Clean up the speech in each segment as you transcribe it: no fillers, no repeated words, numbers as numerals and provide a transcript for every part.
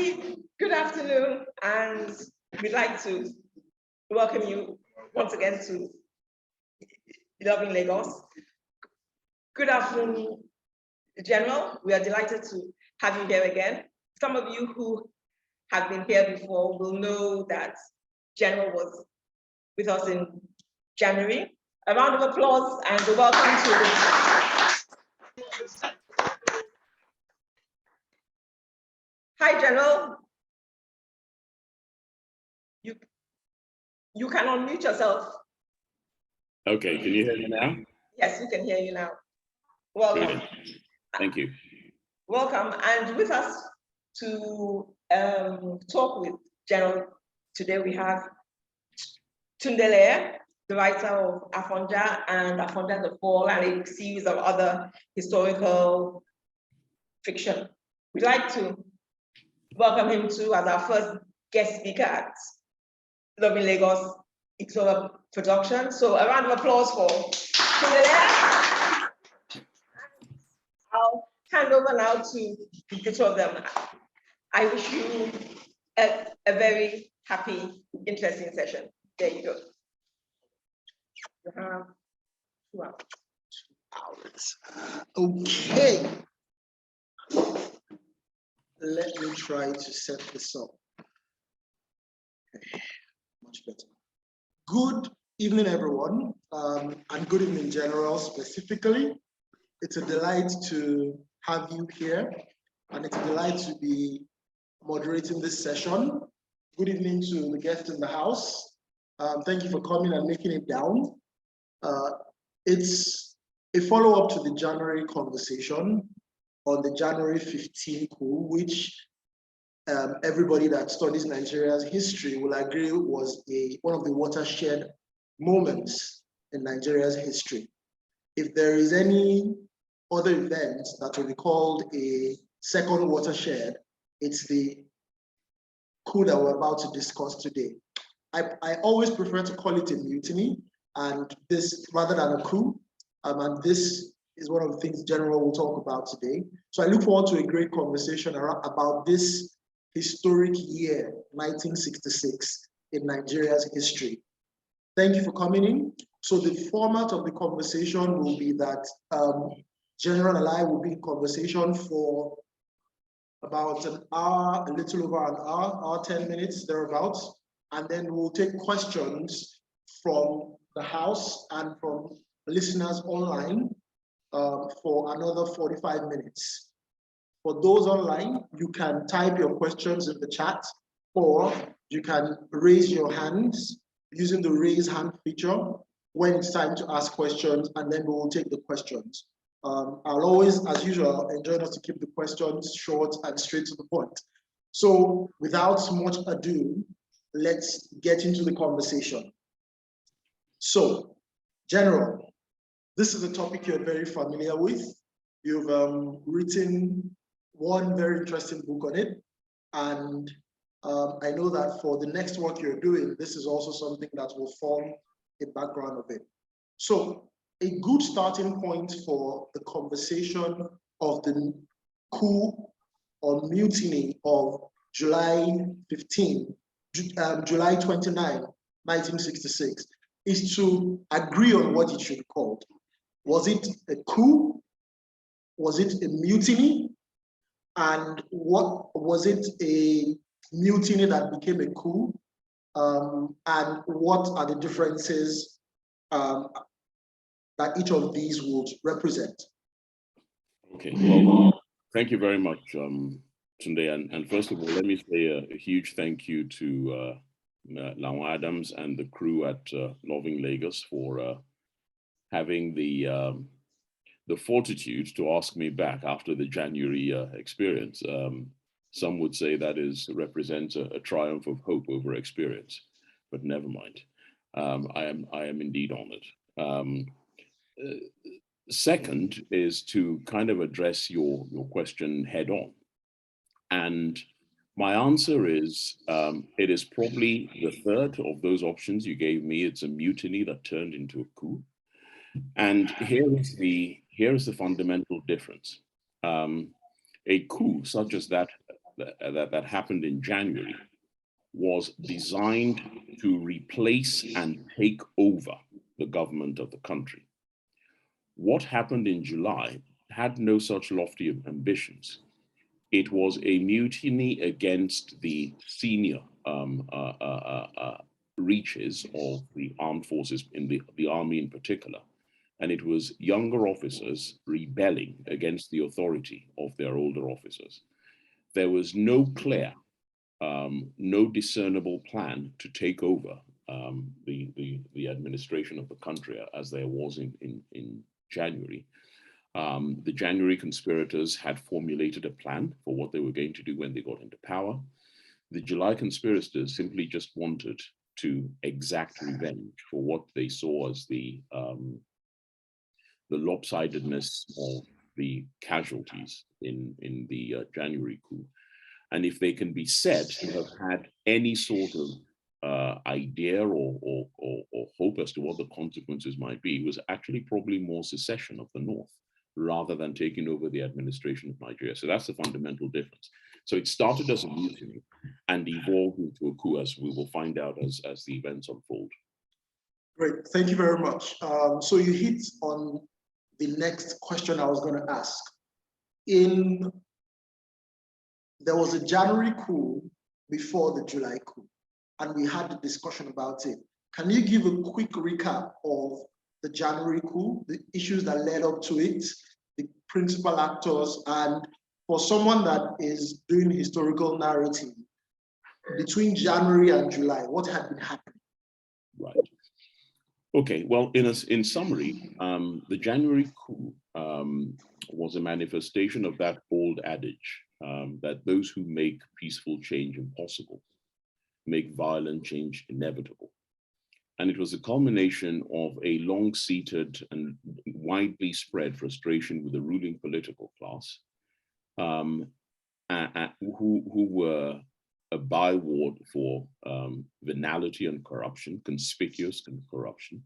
Everybody, good afternoon, and we'd like to welcome you once again to Loving Lagos. Good afternoon, General. We are delighted to have you here again. Some of you who have been here before will know that General was with us in January. A round of applause and a welcome to Hi, General. You can unmute yourself. Okay, can you hear me now? Yes, we can hear you now. Welcome. Brilliant. Thank you. Welcome. And with us to talk with General today, we have Tunde Ajileye, the writer of Afonja and Afonja the Fall, and a series of other historical fiction. We'd like to welcome him too as our first guest speaker at Loving Lagos Ixola production. So a round of applause for Tunde Ajileye. I'll hand over now to the two of them. I wish you a very happy, interesting session. There you go. You have 2 hours. Okay. Let me try to set this up. Okay. Much better. Good evening, everyone, and good evening, General, specifically. It's a delight to have you here, and it's a delight to be moderating this session. Good evening to the guests in the house. Thank you for coming and making it down. It's a follow-up to the January conversation on the January 15 coup, which everybody that studies Nigeria's history will agree was one of the watershed moments in Nigeria's history. If there is any other event that will be called a second watershed, it's the coup that we're about to discuss today. I always prefer to call it a mutiny, and this rather than a coup, and this is one of the things General will talk about today. So I look forward to a great conversation about this historic year, 1966, in Nigeria's history. Thank you for coming in. So the format of the conversation will be that General and I will be in conversation for about an hour, a little over an hour, 10 minutes, thereabouts. And then we'll take questions from the house and from listeners online for another 45 minutes. For those online, you can type your questions in the chat, or you can raise your hands using the raise hand feature when it's time to ask questions, and then we will take the questions. I'll always, as usual, enjoy us to keep the questions short and straight to the point. So without much ado, let's get into the conversation. So, General, this is a topic you're very familiar with. You've written one very interesting book on it. And I know that for the next work you're doing, this is also something that will form a background of it. So a good starting point for the conversation of the coup or mutiny of July 29, 1966, is to agree on what it should be called. Was it a coup? Was it a mutiny? And what was it a mutiny that became a coup? And what are the differences that each of these would represent? Okay, well, thank you very much, Tunde. And first of all, let me say a huge thank you to Lawan Adams and the crew at Loving Lagos for having the fortitude to ask me back after the January experience. Some would say that represents a triumph of hope over experience, but never mind. I am indeed honored. Second is to kind of address your question head on. And my answer is, it is probably the third of those options you gave me. It's a mutiny that turned into a coup. And here is the fundamental difference. A coup such as that that happened in January was designed to replace and take over the government of the country. What happened in July had no such lofty ambitions. It was a mutiny against the senior reaches of the armed forces, in the army in particular. And it was younger officers rebelling against the authority of their older officers. There was no clear, no discernible plan to take over the administration of the country as there was in January. The January conspirators had formulated a plan for what they were going to do when they got into power. The July conspirators simply just wanted to exact revenge for what they saw as the lopsidedness of the casualties in the January coup. And if they can be said to have had any sort of idea or hope as to what the consequences might be, it was actually probably more secession of the North rather than taking over the administration of Nigeria. So that's the fundamental difference. So it started as a mutiny and evolved into a coup, as we will find out as the events unfold. Great, thank you very much. So you hit on the next question I was going to ask. There was a January coup before the July coup, and we had a discussion about it. Can you give a quick recap of the January coup, the issues that led up to it, the principal actors, and for someone that is doing historical narrative, between January and July, what had been happening? Right. Okay, well, in summary, the January coup was a manifestation of that old adage that those who make peaceful change impossible make violent change inevitable. And it was a culmination of a long-seated and widely spread frustration with the ruling political class, who were a byword for venality and corruption, conspicuous corruption.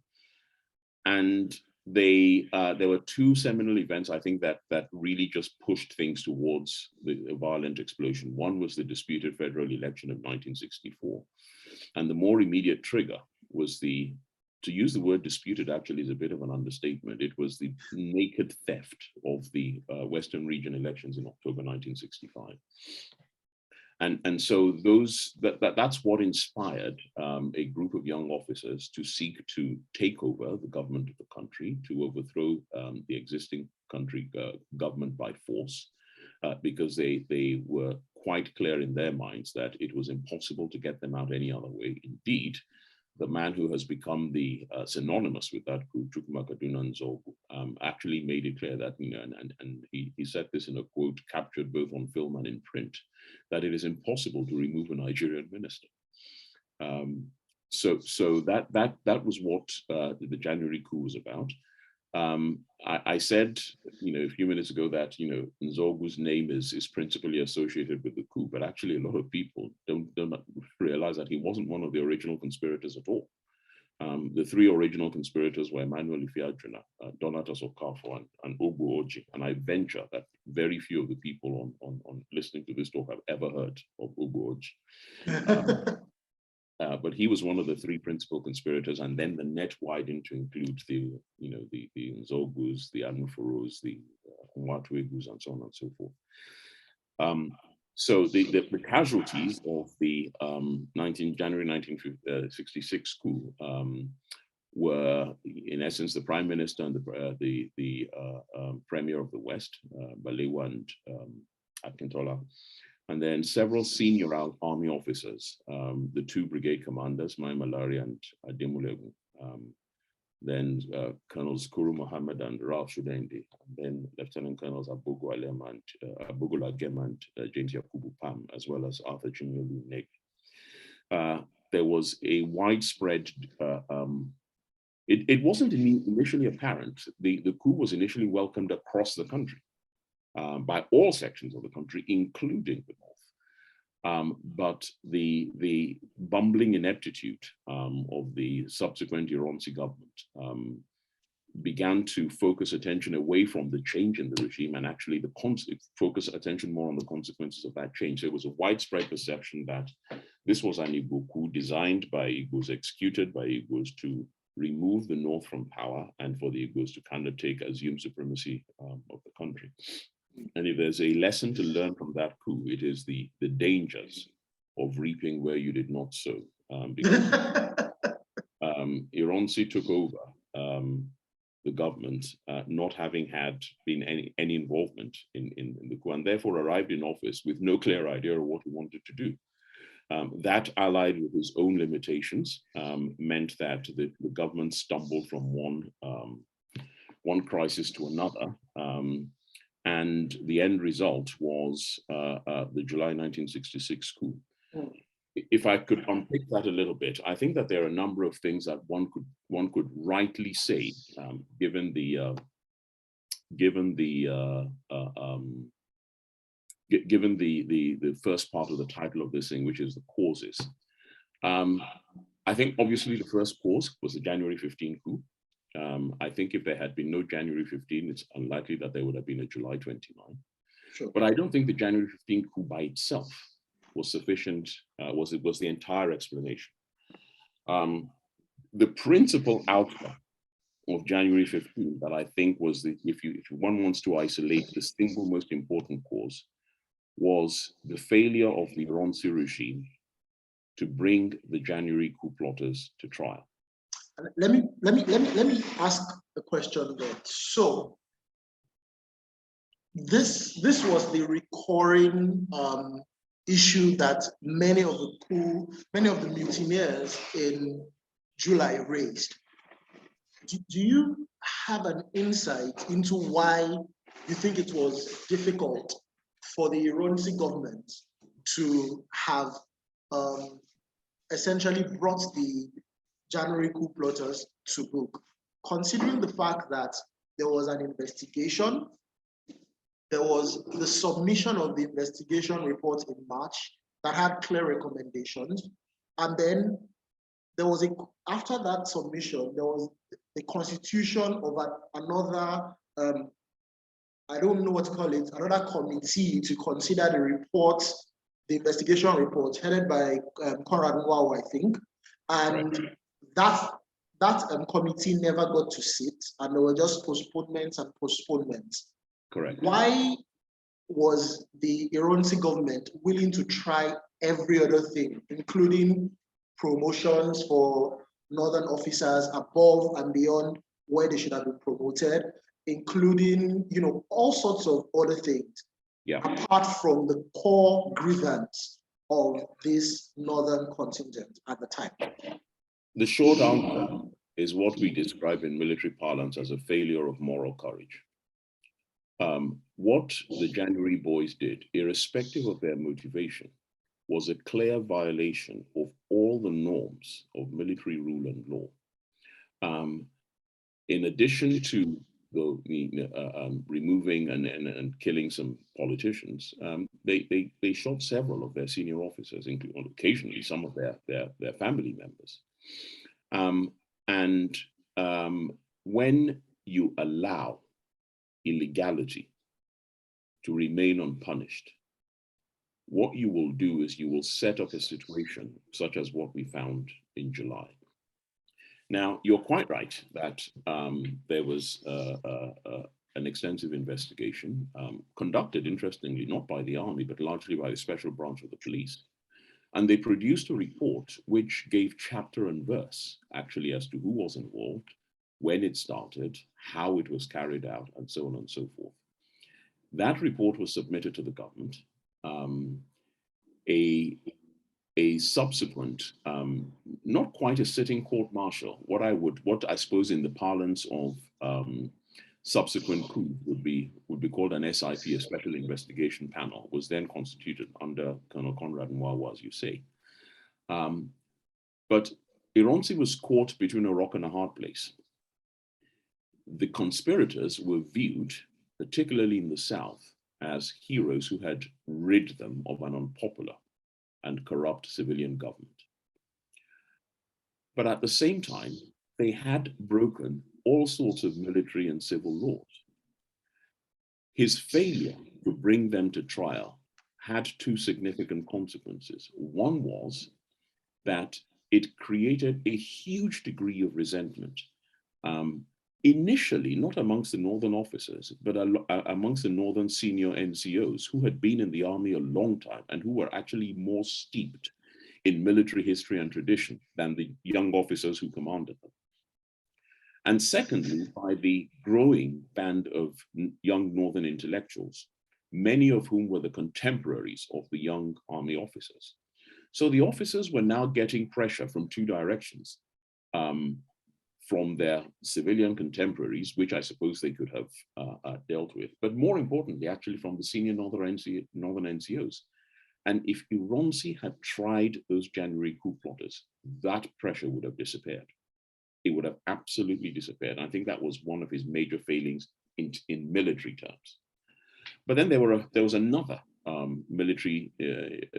And there were two seminal events, I think, that really just pushed things towards a violent explosion. One was the disputed federal election of 1964. And the more immediate trigger was to use the word disputed actually is a bit of an understatement. It was the naked theft of the Western region elections in October 1965. And so that's what inspired a group of young officers to seek to take over the government of the country, to overthrow the existing country government by force, because they were quite clear in their minds that it was impossible to get them out any other way. Indeed, the man who has become the synonymous with that coup, Chukwuemeka Nzogu, actually made it clear that, and he said this in a quote captured both on film and in print, that it is impossible to remove a Nigerian minister. So that was what the January coup was about. I said, a few minutes ago that, Nzogu's name is principally associated with the coup, but actually a lot of people don't realize that he wasn't one of the original conspirators at all. The three original conspirators were Emmanuel Ifeanyi, Donatus Okafor, and Ogbu Oji. And I venture that very few of the people on listening to this talk have ever heard of Ogbu Oji. But he was one of the three principal conspirators, and then the net widened to include the Nzogus, the Anuforos, the Nwatuegus, and so on and so forth. So the casualties of the January 1966 coup were, in essence, the Prime Minister and the Premier of the West, Balewa and Akintola, and then several senior army officers, the two brigade commanders, Mai Malari and Ademulegu, then Colonels Kuru Mohammed and Ralph Shudendi, then Lieutenant Colonels Abogo Lagem and James Yakubu Pam, as well as Arthur Chinyolu Neg. There was a widespread, it wasn't initially apparent. The coup was initially welcomed across the country by all sections of the country, including the North. But the bumbling ineptitude of the subsequent Ironsi government began to focus attention away from the change in the regime and actually focus attention more on the consequences of that change. There was a widespread perception that this was an Igbo coup designed by Igbos, executed by Igbos to remove the North from power and for the Igbos to kind of assume supremacy of the country. And if there's a lesson to learn from that coup, it is the dangers of reaping where you did not sow. Because Ironsi took over the government, not having had been any involvement in the coup, and therefore arrived in office with no clear idea of what he wanted to do. That, allied with his own limitations, meant that the government stumbled from one crisis to another. And the end result was the July 1966 coup. If I could unpick that a little bit, I think that there are a number of things that one could rightly say, given the first part of the title of this thing, which is the causes. I think obviously the first cause was the January 15 coup. I think if there had been no January 15, it's unlikely that there would have been a July 29. Sure. But I don't think the January 15 coup by itself was sufficient, was the entire explanation. The principal outcome of January 15 that I think was if one wants to isolate the single most important cause, was the failure of the Ironsi regime to bring the January coup plotters to trial. Let me ask a question there. So this was the recurring issue that many of the mutineers in July raised. Do you have an insight into why you think it was difficult for the Ironsi government to have essentially brought the January coup plotters to book, considering the fact that there was an investigation, there was the submission of the investigation report in March that had clear recommendations, and then there was after that submission, there was the constitution of another, I don't know what to call it, another committee to consider the reports, the investigation reports headed by Conrad Nwao, I think, and that committee never got to sit, and there were just postponements and postponements. Correct. Why was the Ironsi government willing to try every other thing, including promotions for northern officers above and beyond where they should have been promoted, including, you know, all sorts of other things, apart from the core grievance of this northern contingent at the time? The short answer is what we describe in military parlance as a failure of moral courage. What the January boys did, irrespective of their motivation, was a clear violation of all the norms of military rule and law. In addition to removing and killing some politicians, they shot several of their senior officers, including occasionally some of their family members. When you allow illegality to remain unpunished, what you will do is you will set up a situation such as what we found in July. Now, you're quite right that there was an extensive investigation conducted, interestingly, not by the army, but largely by a special branch of the police. And they produced a report which gave chapter and verse, actually, as to who was involved, when it started, how it was carried out, and so on and so forth. That report was submitted to the government. A subsequent, not quite a sitting court-martial, what I suppose in the parlance of subsequent coup would be called an SIP, a Special Investigation Panel, was then constituted under Colonel Conrad Nwao, as you say. But Ironsi was caught between a rock and a hard place. The conspirators were viewed, particularly in the South, as heroes who had rid them of an unpopular and corrupt civilian government. But at the same time, they had broken all sorts of military and civil laws. His failure to bring them to trial had two significant consequences. One was that it created a huge degree of resentment, initially not amongst the northern officers, but amongst the northern senior NCOs who had been in the army a long time and who were actually more steeped in military history and tradition than the young officers who commanded them. And secondly, by the growing band of young northern intellectuals, many of whom were the contemporaries of the young army officers. So the officers were now getting pressure from two directions, from their civilian contemporaries, which I suppose they could have dealt with, but more importantly, actually from the senior northern NCOs. And if Ironsi had tried those January coup plotters, that pressure would have disappeared. It would have absolutely disappeared. I think that was one of his major failings in military terms. But then there was another military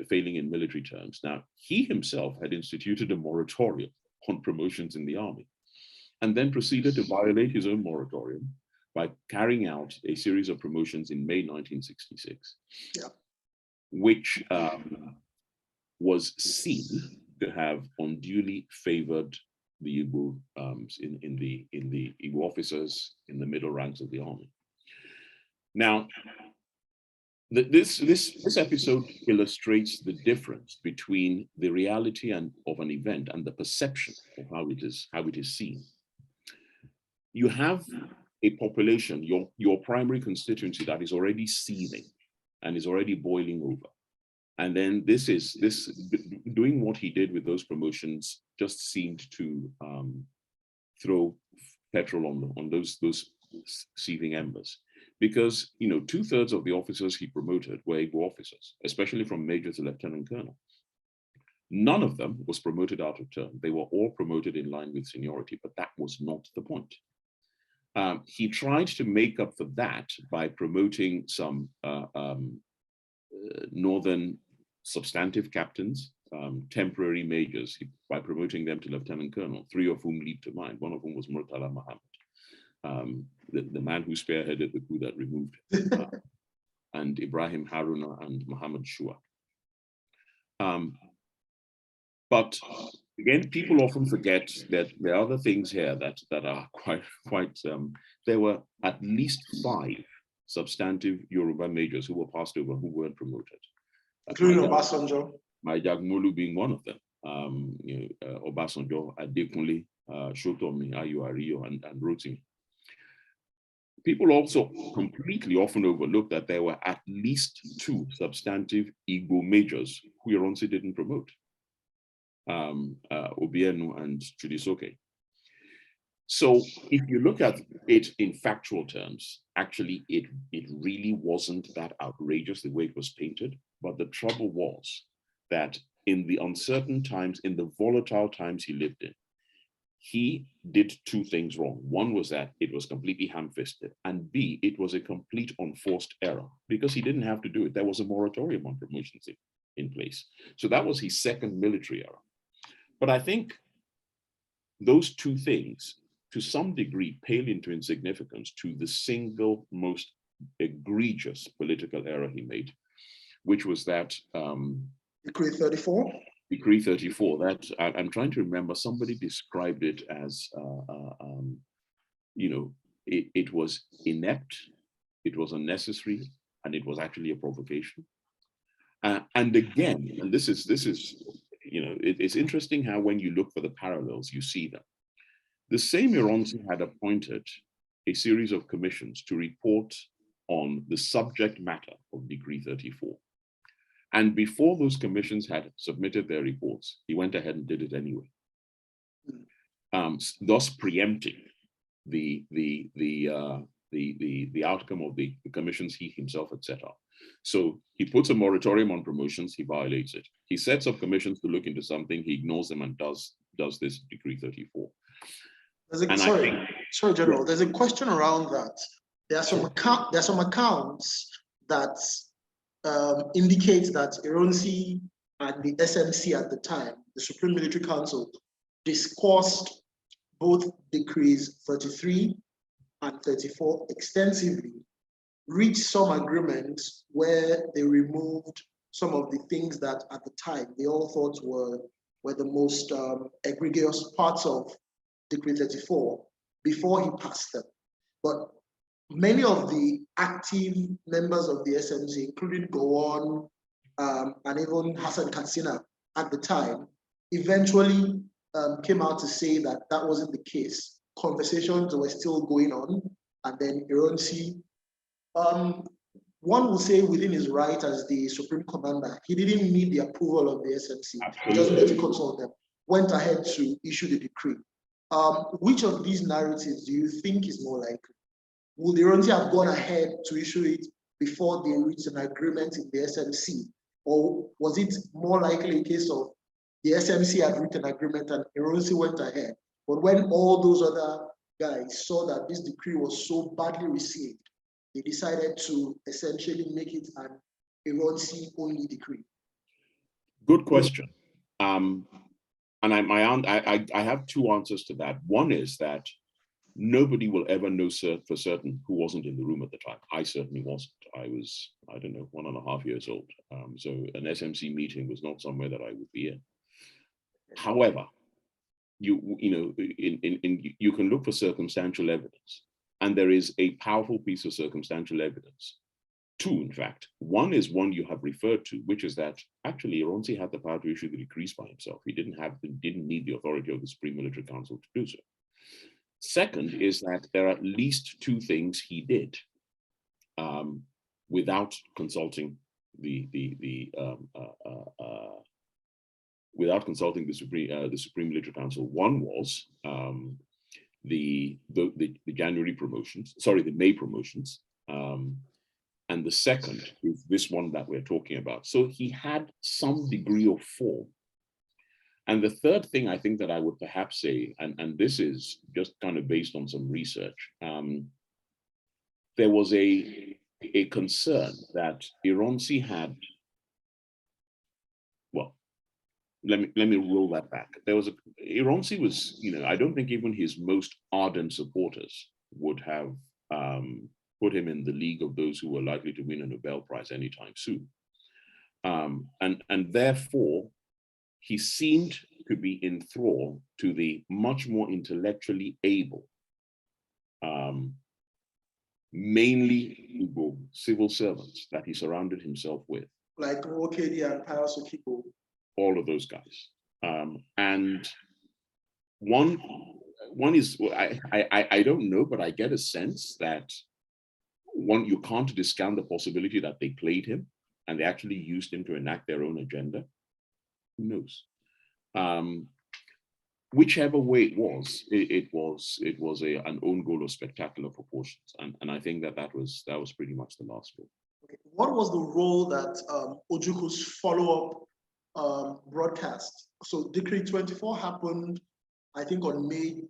failing in military terms. Now, he himself had instituted a moratorium on promotions in the army, and then proceeded to violate his own moratorium by carrying out a series of promotions in May 1966, which was seen to have unduly favored the Igbo in the Igbo officers in the middle ranks of the army. Now, this episode illustrates the difference between the reality of an event and the perception of how it is seen. You have a population, your primary constituency, that is already seething and is already boiling over. And then doing what he did with those promotions just seemed to throw petrol on those seething embers. Because 2/3 of the officers he promoted were Igbo officers, especially from major to lieutenant colonel. None of them was promoted out of turn. They were all promoted in line with seniority, but that was not the point. He tried to make up for that by promoting some northern substantive captains, temporary majors, by promoting them to lieutenant colonel, 3 of whom leap to mind. One of whom was Murtala Muhammad, the man who spearheaded the coup that removed him, and Ibrahim Haruna and Muhammad Shua. But again, people often forget that there are other things here that are quite. There were at least 5 substantive Yoruba majors who were passed over who weren't promoted, including Obasanjo. Majagmolu being one of them. Obasanjo, Adekunle, Shotomi, Ayuariyo, and Rotimi. People also completely often overlook that there were at least 2 substantive Igbo majors who Ironsi didn't promote, Obienu and Chudisoke. So if you look at it in factual terms, actually it really wasn't that outrageous the way it was painted. But the trouble was that in the uncertain times, in the volatile times he lived in, he did 2 things wrong. One was that it was completely ham-fisted, and B, it was a complete unforced error because he didn't have to do it. There was a moratorium on promotions in place. So that was his second military error. But I think those 2 things, to some degree, pale into insignificance to the single most egregious political error he made, which was that Decree 34. Decree 34, that I'm trying to remember, somebody described it as, it was inept, it was unnecessary, and it was actually a provocation. And again, and this is, it's interesting how when you look for the parallels, you see them. The same Ironsi had appointed a series of commissions to report on the subject matter of Decree 34. And before those commissions had submitted their reports, he went ahead and did it anyway, thus preempting the outcome of the commissions he himself had set up. So he puts a moratorium on promotions, he violates it. He sets up commissions to look into something, he ignores them and does this Decree 34. Sorry, General. There's a question around that. There are some accounts that indicate that Ironsi and the SMC at the time, the Supreme Military Council, discussed both decrees 33 and 34 extensively, reached some agreements where they removed some of the things that at the time they all thought were the most egregious parts of Decree 34 before he passed them. But many of the active members of the SMC, including Gowon and even Hassan Katsina at the time, eventually came out to say that that wasn't the case. Conversations were still going on, and then Ironsi, one will say within his right as the Supreme Commander, he didn't need the approval of the SMC. He just needed to consult them, went ahead to issue the decree. Which of these narratives do you think is more likely? Would Ironsi have gone ahead to issue it before they reached an agreement in the SMC? Or was it more likely a case of the SMC had reached an agreement and Ironsi went ahead? But when all those other guys saw that this decree was so badly received, they decided to essentially make it an Ironsi only decree. Good question. And I have two answers to that. One is that nobody will ever know for certain who wasn't in the room at the time. I certainly wasn't. I was, I don't know, 1.5 years old. So an SMC meeting was not somewhere that I would be in. However, you know, you can look for circumstantial evidence, and there is a powerful piece of circumstantial evidence. Two, in fact. One is one you have referred to, which is that actually Ironsi had the power to issue the decrees by himself. He didn't need the authority of the Supreme Military Council to do so. Second is that there are at least two things he did without consulting the Supreme Military Council. One was the January promotions, sorry, the May promotions, and the second is this one that we're talking about. So he had some degree of form. And the third thing I think that I would perhaps say, and this is just kind of based on some research, there was a concern that Ironsi had, well, let me roll that back. Ironsi was, you know, I don't think even his most ardent supporters would have put him in the league of those who were likely to win a Nobel Prize anytime soon. And therefore, he seemed to be enthralled to the much more intellectually able, mainly Igbo civil servants that he surrounded himself with. Like Okedi and Pius Okiko. All of those guys. And one is, I don't know, but I get a sense that you can't discount the possibility that they played him and they actually used him to enact their own agenda. Who knows? Whichever way it was an own goal of spectacular proportions, and I think that was pretty much the last goal. Okay. What was the role that Ojuku's follow-up broadcast? So Decree 24 happened, I think, on May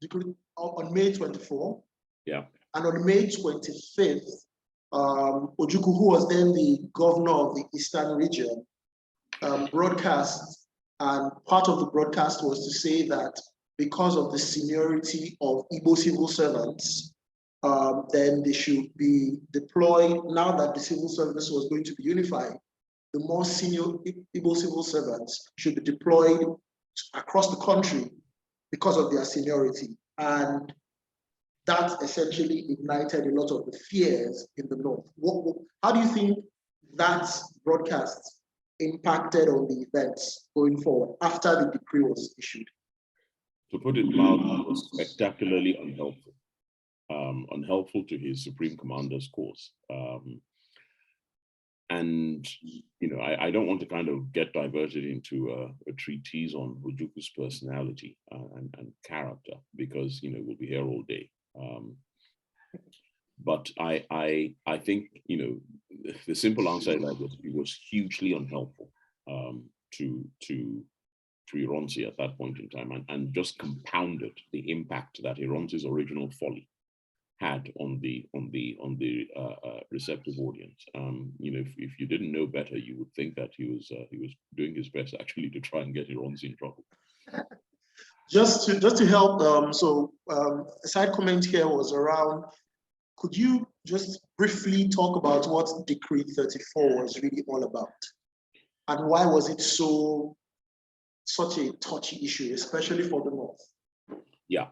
24. Yeah. And on May 25th, Ojukwu, who was then the governor of the Eastern region, broadcast. And part of the broadcast was to say that because of the seniority of Igbo civil servants, then they should be deployed. Now that the civil service was going to be unified, the more senior Igbo civil servants should be deployed across the country because of their seniority. And that essentially ignited a lot of the fears in the North. How do you think that broadcast impacted on the events going forward after the decree was issued? To put it mildly, it was spectacularly unhelpful. Unhelpful to his Supreme Commander's cause. And, you know, I don't want to kind of get diverted into a treatise on Ojuku's personality and character, because, you know, we'll be here all day. But I think, you know, the simple answer is that it was hugely unhelpful to Ironsi at that point in time, and just compounded the impact that Ironsi's original folly had on the receptive audience. You know, if you didn't know better, you would think that he was doing his best actually to try and get Ironsi in trouble. Just to help, a side comment here was around, could you just briefly talk about what Decree 34 was really all about? And why was it such a touchy issue, especially for the North? Yeah,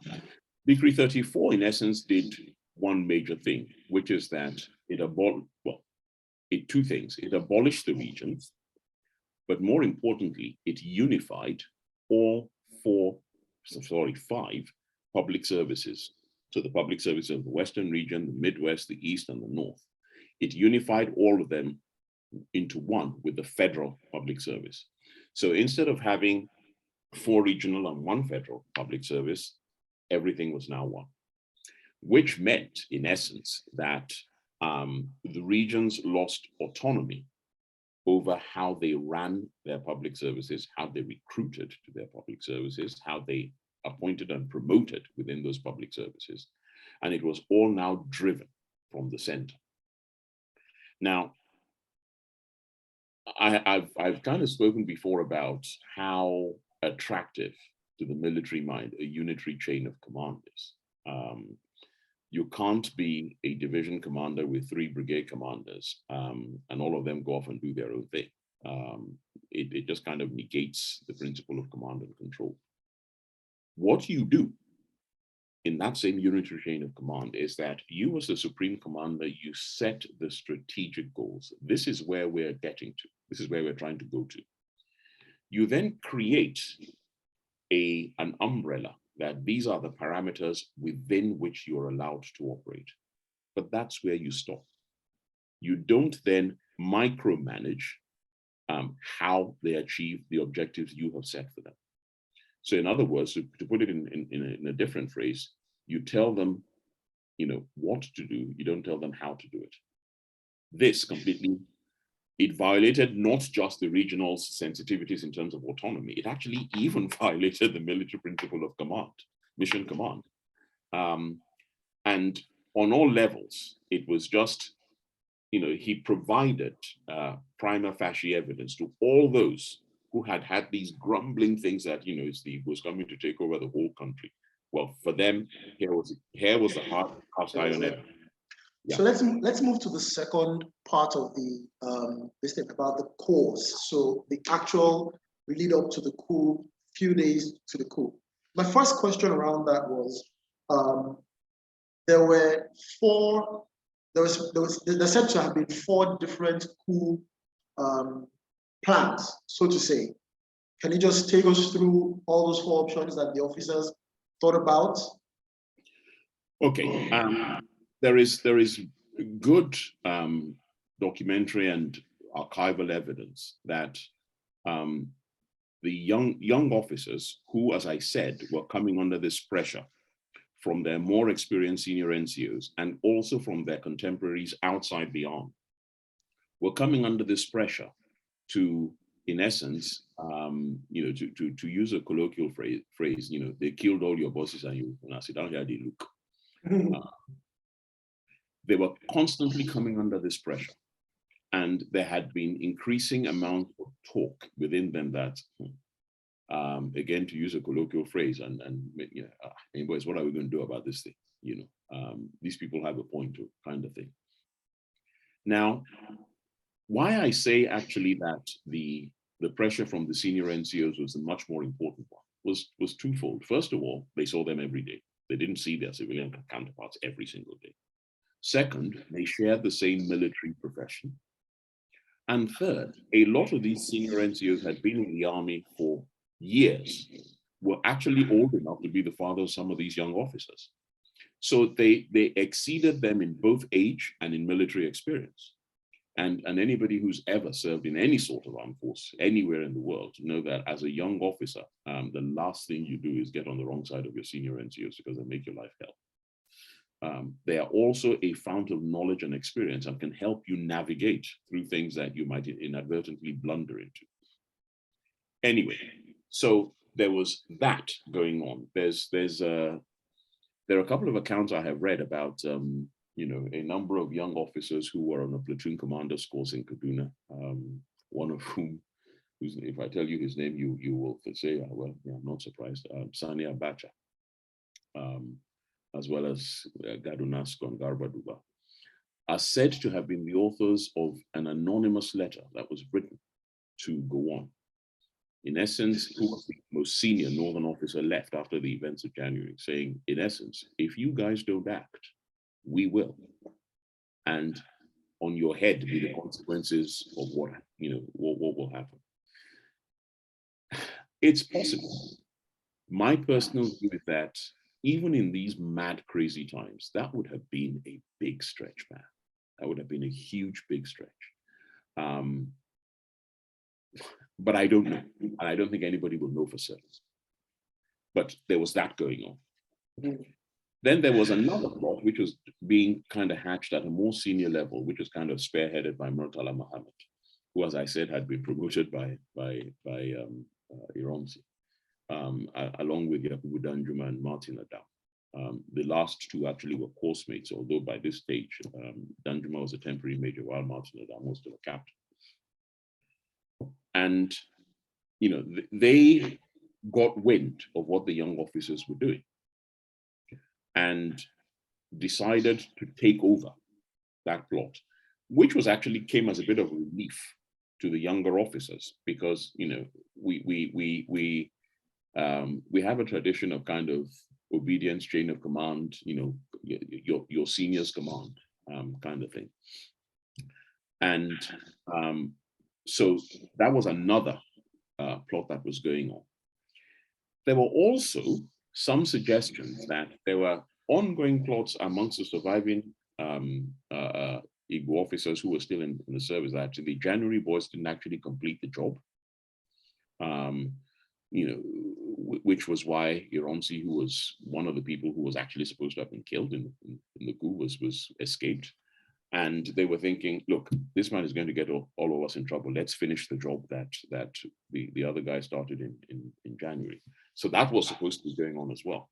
Decree 34 in essence did one major thing, which is that it two things. It abolished the regions, but more importantly, it unified all five public services. So the public services of the Western region, the Midwest, the East, and the North. It unified all of them into one with the federal public service. So instead of having 4 regional and 1 federal public service, everything was now one, which meant, in essence, that the regions lost autonomy over how they ran their public services, how they recruited to their public services, how they appointed and promoted within those public services. And it was all now driven from the center. Now, I've kind of spoken before about how attractive to the military mind a unitary chain of command is. You can't be a division commander with 3 brigade commanders and all of them go off and do their own thing. It just kind of negates the principle of command and control. What you do in that same unitary chain of command is that you, as the supreme commander, you set the strategic goals. This is where we're getting to. This is where we're trying to go to. You then create an umbrella that these are the parameters within which you're allowed to operate. But that's where you stop. You don't then micromanage how they achieve the objectives you have set for them. So in other words, to put it in a different phrase, you tell them, what to do. You don't tell them how to do it. This completely, it violated not just the regional sensitivities in terms of autonomy, it actually even violated the military principle of command, mission command. And on all levels, it was just, he provided prima facie evidence to all those who had these grumbling things that, he was coming to take over the whole country. Well, for them, here was the hard cast iron evidence. Yeah. So let's move to the second part of this thing about the cause. So the actual lead up to the coup, few days to the coup. My first question around that was, there said to have been 4 different coup plans, so to say. Can you just take us through all those 4 options that the officers thought about? Okay. There is good documentary and archival evidence that the young officers who, as I said, were coming under this pressure from their more experienced senior NCOs and also from their contemporaries outside the army, were coming under this pressure to, in essence, to use a colloquial phrase, they killed all your bosses and you now sit down here, they look. They were constantly coming under this pressure. And there had been increasing amounts of talk within them that, again, to use a colloquial phrase, boys, what are we going to do about this thing? These people have a point to kind of thing. Now, why I say actually that the pressure from the senior NCOs was a much more important one was twofold. First of all, they saw them every day. They didn't see their civilian counterparts every single day. Second, they shared the same military profession. And third, a lot of these senior NCOs had been in the army for years, were actually old enough to be the father of some of these young officers. So they exceeded them in both age and in military experience. And anybody who's ever served in any sort of armed force anywhere in the world know that as a young officer, the last thing you do is get on the wrong side of your senior NCOs because they make your life hell. They are also a fount of knowledge and experience and can help you navigate through things that you might inadvertently blunder into. Anyway, so there was that going on. There are a couple of accounts I have read about a number of young officers who were on a platoon commander's course in Kaduna, one of whom if I tell you his name, you will say, well, yeah, I'm not surprised. Sani Abacha, as well as Gadunasko and Garbaduba, are said to have been the authors of an anonymous letter that was written to Gowon. In essence, who was the most senior Northern officer left after the events of January, saying, in essence, if you guys don't act, we will. And on your head be the consequences of what will happen. It's possible. My personal view is that even in these mad, crazy times, that would have been a big stretch, man. That would have been a huge, big stretch. But I don't know. And I don't think anybody will know for certain. But there was that going on. Then there was another plot, which was being kind of hatched at a more senior level, which was kind of spearheaded by Murtala Muhammad, who, as I said, had been promoted by Ironsi, along with Yakubu Danjuma and Martin Adam. The last two actually were course mates, although by this stage, Danjuma was a temporary major, while Martin Adam was still a captain. And, they got wind of what the young officers were doing and decided to take over that plot, which was actually came as a bit of relief to the younger officers, because we have a tradition of kind of obedience, chain of command, your seniors command kind of thing. And so that was another plot that was going on. There were also some suggestions that there were ongoing plots amongst the surviving Igbo officers who were still in the service, that the January boys didn't actually complete the job. Which was why Ironsi, who was one of the people who was actually supposed to have been killed in the coup, was escaped. And they were thinking, look, this man is going to get all of us in trouble. Let's finish the job that the other guy started in January. So that was supposed to be going on as well.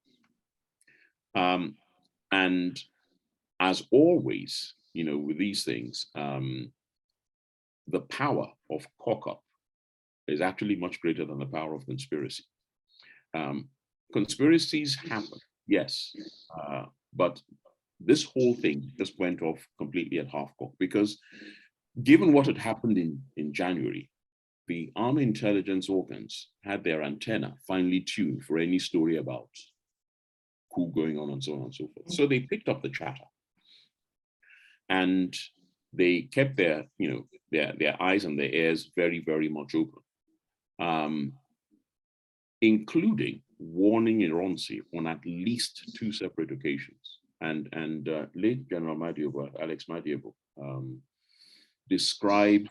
And as always, with these things, the power of cock-up is actually much greater than the power of conspiracy. Conspiracies happen, yes, but this whole thing just went off completely at half-cock, because given what had happened in January, the army intelligence organs had their antenna finely tuned for any story about coup going on and so on and so forth. So they picked up the chatter, and they kept their eyes and their ears very, very much open, including warning Ironsi on at least 2 separate occasions. And late General Madiobo, Alex Madiobo, describes,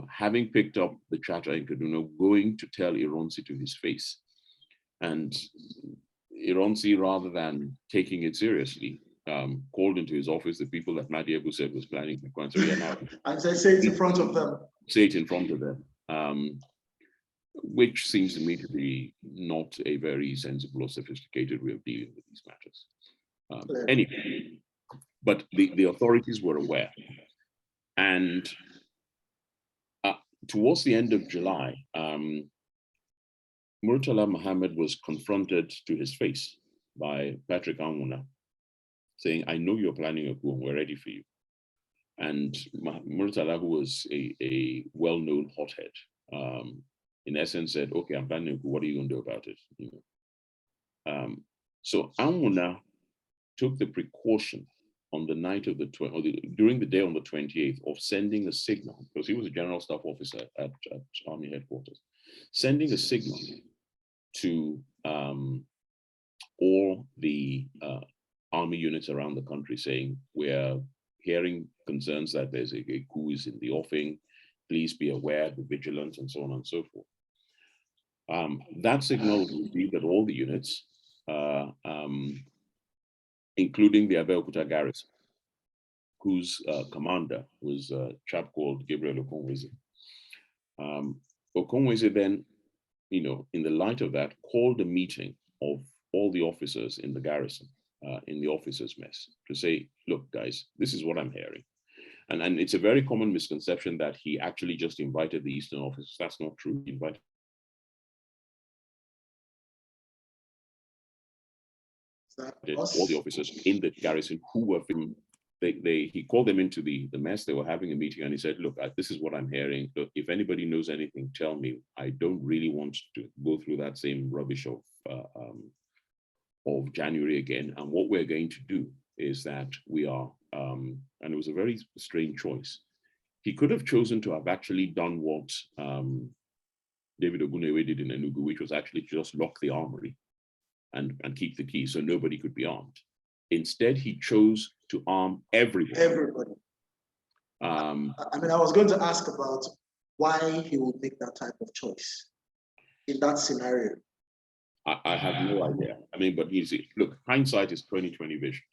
having picked up the chatter in Kaduna, going to tell Ironsi to his face. And Ironsi, rather than taking it seriously, called into his office the people that Madiobo said was planning the Kwanzaa. And say it in front of them. Say it in front of them. Which seems to me to be not a very sensible or sophisticated way of dealing with these matters. Anyway, but the authorities were aware. And towards the end of July, Murtala Muhammad was confronted to his face by Patrick Anwuna, saying, I know you're planning a coup and we're ready for you. And Murtala, who was a well-known hothead, in essence said, okay, I'm planning a coup, what are you going to do about it? So Anwuna took the precaution on the night of during the day on the 28th of sending a signal, because he was a general staff officer at Army headquarters, sending a signal to all the army units around the country saying, we're hearing concerns that there's a coup is in the offing, please be aware, be vigilant, and so on and so forth. That signal was received at all the units, including the Abeokuta garrison, whose commander was a chap called Gabriel Okonweze. Okonweze then, in the light of that, called a meeting of all the officers in the garrison, in the officers' mess, to say, look, guys, this is what I'm hearing. And it's a very common misconception that he actually just invited the Eastern officers. That's not true. He invited all the officers in the garrison who were from, he called them into the mess. They were having a meeting, and he said, look, this is what I'm hearing. Look, if anybody knows anything, tell me. I don't really want to go through that same rubbish of January again. And what we're going to do is that we are, and it was a very strange choice. He could have chosen to have actually done what David Ogunlewe did in Enugu, which was actually just lock the armory and keep the key so nobody could be armed. Instead, he chose to arm everybody. Everybody. I mean, I was going to ask about why he would make that type of choice in that scenario. I have no idea. I mean, but you see, look, hindsight is 20/20 vision.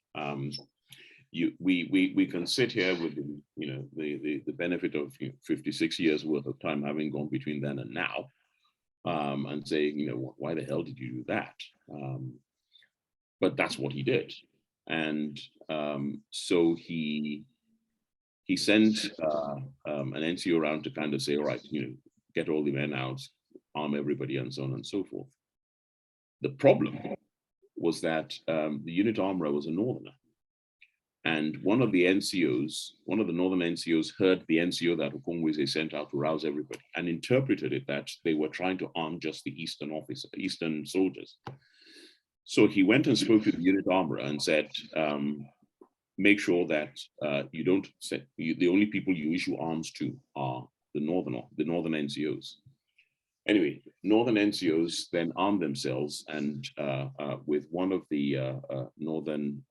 We can sit here with the benefit of 56 years worth of time having gone between then and now, and say, why the hell did you do that? But that's what he did. And so he sent an NCO around to kind of say, all right, get all the men out, arm everybody, and so on and so forth. The problem was that the unit armorer was a northerner. And one of the northern NCOs heard the NCO that Okonweze sent out to rouse everybody and interpreted it that they were trying to arm just the Eastern soldiers. So he went and spoke to the unit armorer and said, make sure that you don't the only people you issue arms to are the northern NCOs. Anyway, northern NCOs then armed themselves, and with one of the northern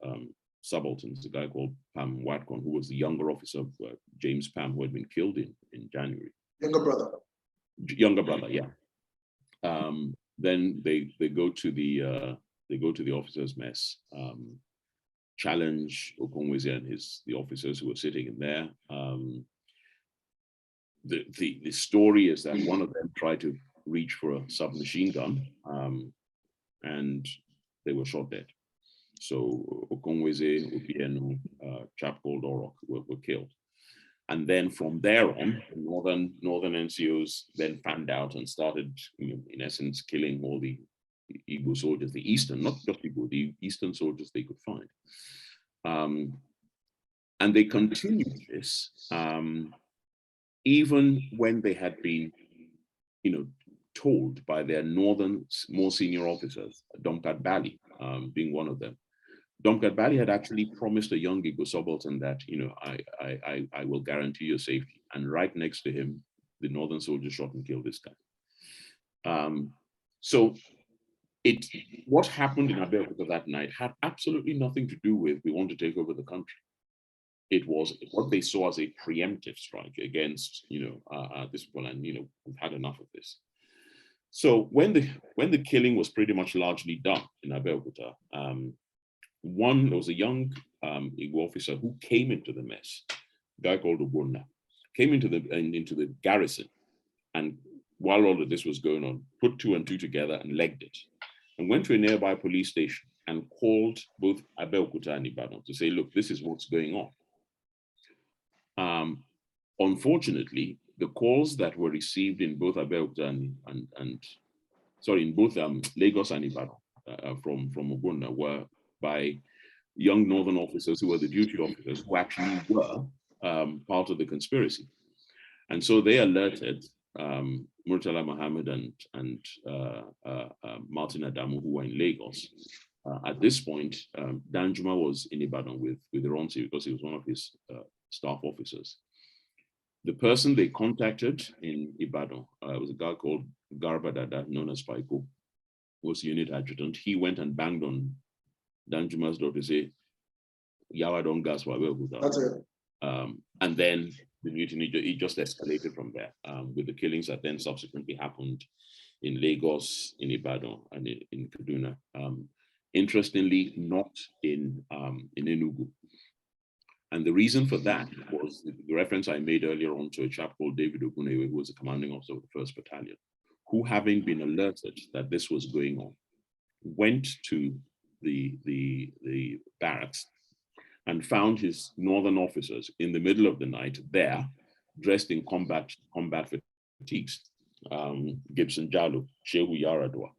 subalterns, a guy called Pam Watkon, who was the younger officer of James Pam, who had been killed in January. Younger brother, yeah. Then they go to the officers' mess, challenge Okonweze and the officers who were sitting in there. The story is that one of them tried to reach for a submachine gun, and they were shot dead. So Okonweze, Obienu, a chap called Orok were killed. And then from there on, northern NCOs then fanned out and started, in essence, killing all the Igbo soldiers, the Eastern, not just Igbo, the Eastern soldiers they could find. And they continued this even when they had been, told by their northern, more senior officers, Domkat Bali being one of them. Domkat Bali had actually promised a young Igbo subaltern that, I will guarantee your safety. And right next to him, the northern soldier shot and killed this guy. So what happened in Abeokuta that night had absolutely nothing to do with we want to take over the country. It was what they saw as a preemptive strike against, this people, and we've had enough of this. So when the killing was pretty much largely done in Abeokuta, there was a young Igbo officer who came into the mess, a guy called Ogbonna, came into the garrison, and while all of this was going on, put 2 and 2 together and legged it, and went to a nearby police station and called both Abeokuta and Ibadan to say, look, this is what's going on. Unfortunately, the calls that were received in both Abeokuta in both Lagos and Ibadan from Ogbonna were by young northern officers who were the duty officers who actually were part of the conspiracy. And so they alerted Murtala Muhammad and Martin Adamu, who were in Lagos. At this point, Danjuma was in Ibadan with Ironsi because he was one of his staff officers. The person they contacted in Ibadan was a guy called Garba Dada, known as Paiko, was unit adjutant. He went and banged on Danjuma's door to say, Yawa don't gas for Abeokuta. That's it. And then the mutiny, it just escalated from there, with the killings that then subsequently happened in Lagos, in Ibadan, and in Kaduna. Interestingly, not in Enugu. And the reason for that was the reference I made earlier on to a chap called David Ogunlewe, who was the commanding officer of the 1st Battalion, who, having been alerted that this was going on, went to the barracks and found his northern officers in the middle of the night there, dressed in combat fatigues. Gibson Jalo, Shehu Yaradua,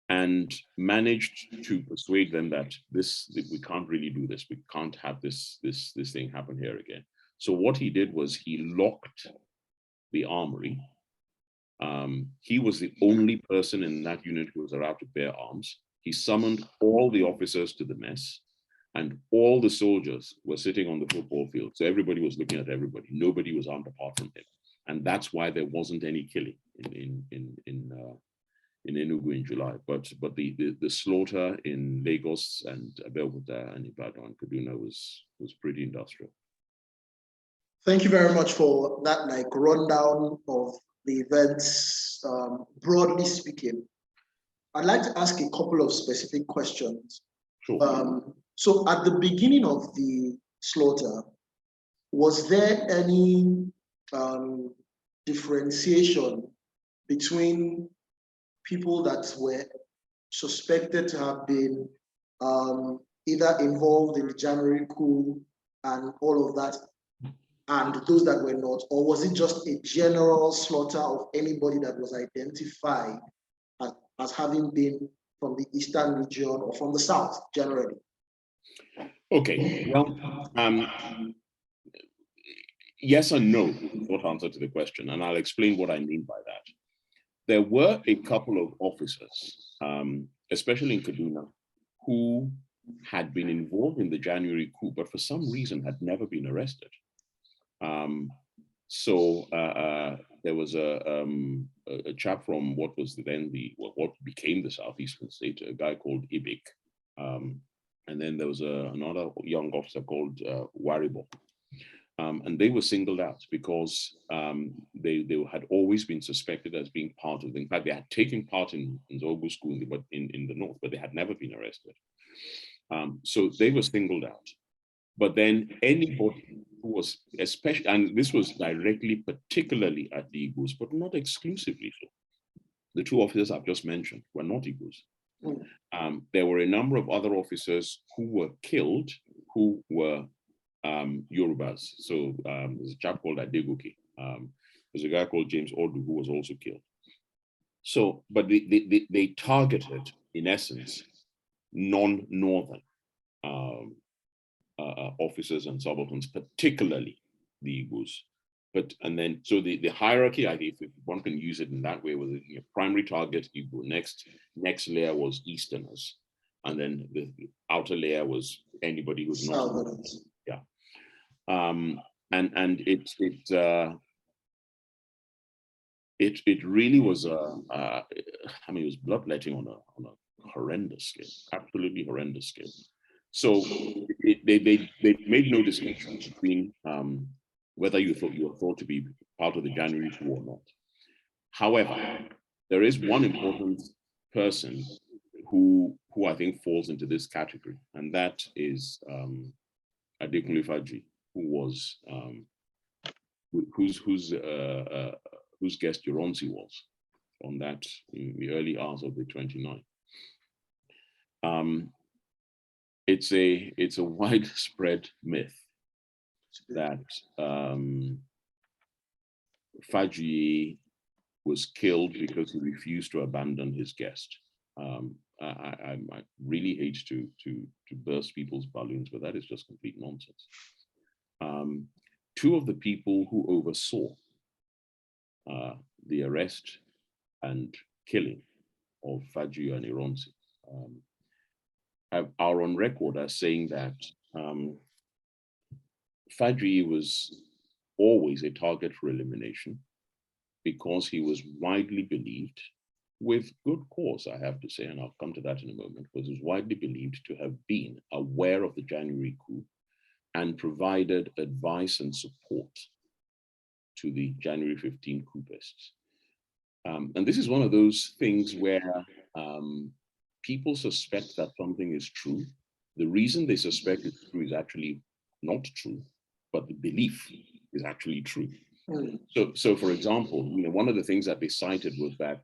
and managed to persuade them that we can't really do this. We can't have this thing happen here again. So what he did was he locked the armory. He was the only person in that unit who was allowed to bear arms. He summoned all the officers to the mess, and all the soldiers were sitting on the football field. So everybody was looking at everybody. Nobody was armed apart from him. And that's why there wasn't any killing in Enugu in July. But the slaughter in Lagos and Abeokuta and Ibadan and Kaduna was pretty industrial. Thank you very much for that rundown of the events, broadly speaking. I'd like to ask a couple of specific questions. Sure. So at the beginning of the slaughter, was there any differentiation between people that were suspected to have been either involved in the January coup and all of that, and those that were not? Or was it just a general slaughter of anybody that was identified as having been from the eastern region or from the south generally? Okay, well, yes and no, short answer to the question, and I'll explain what I mean by that. There were a couple of officers, especially in Kaduna, who had been involved in the January coup, but for some reason had never been arrested. There was a chap from what was then what became the southeastern state, a guy called Ibik, and then there was another young officer called Waribo. And they were singled out because they had always been suspected as being part of in fact, they had taken part in Zogu school in the north, but they had never been arrested. So they were singled out. But then anybody who was, especially, and this was directly, particularly at the Igbos, but not exclusively so. The two officers I've just mentioned were not Igbos. There were a number of other officers who were killed who were Yorubas. So there's a chap called Adegoke. There's a guy called James Ordu who was also killed. So, but they targeted, in essence, non-northern officers and subalterns, particularly the Igbos. And then the hierarchy, I think, if one can use it in that way, was a primary target Igbo. Next layer was Easterners, and then the outer layer was anybody who's not. Southerners. Yeah. And it really was I mean, it was bloodletting on a horrendous scale, absolutely horrendous scale. So they made no distinction between whether you were thought to be part of the January coup or not. However, there is one important person who I think falls into this category, and that is Adekunle Faji, who was whose guest Yoronsi was on that in the early hours of the 29th. It's a widespread myth that Faji was killed because he refused to abandon his guest. I really hate to burst people's balloons, but that is just complete nonsense. Two of the people who oversaw the arrest and killing of Faji and Ironsi are on record as saying that Faji was always a target for elimination because he was widely believed, with good cause, I have to say, and I'll come to that in a moment, was widely believed to have been aware of the January coup and provided advice and support to the January 15 coupists. And this is one of those things where people suspect that something is true. The reason they suspect it's true is actually not true, but the belief is actually true. So for example, one of the things that they cited was that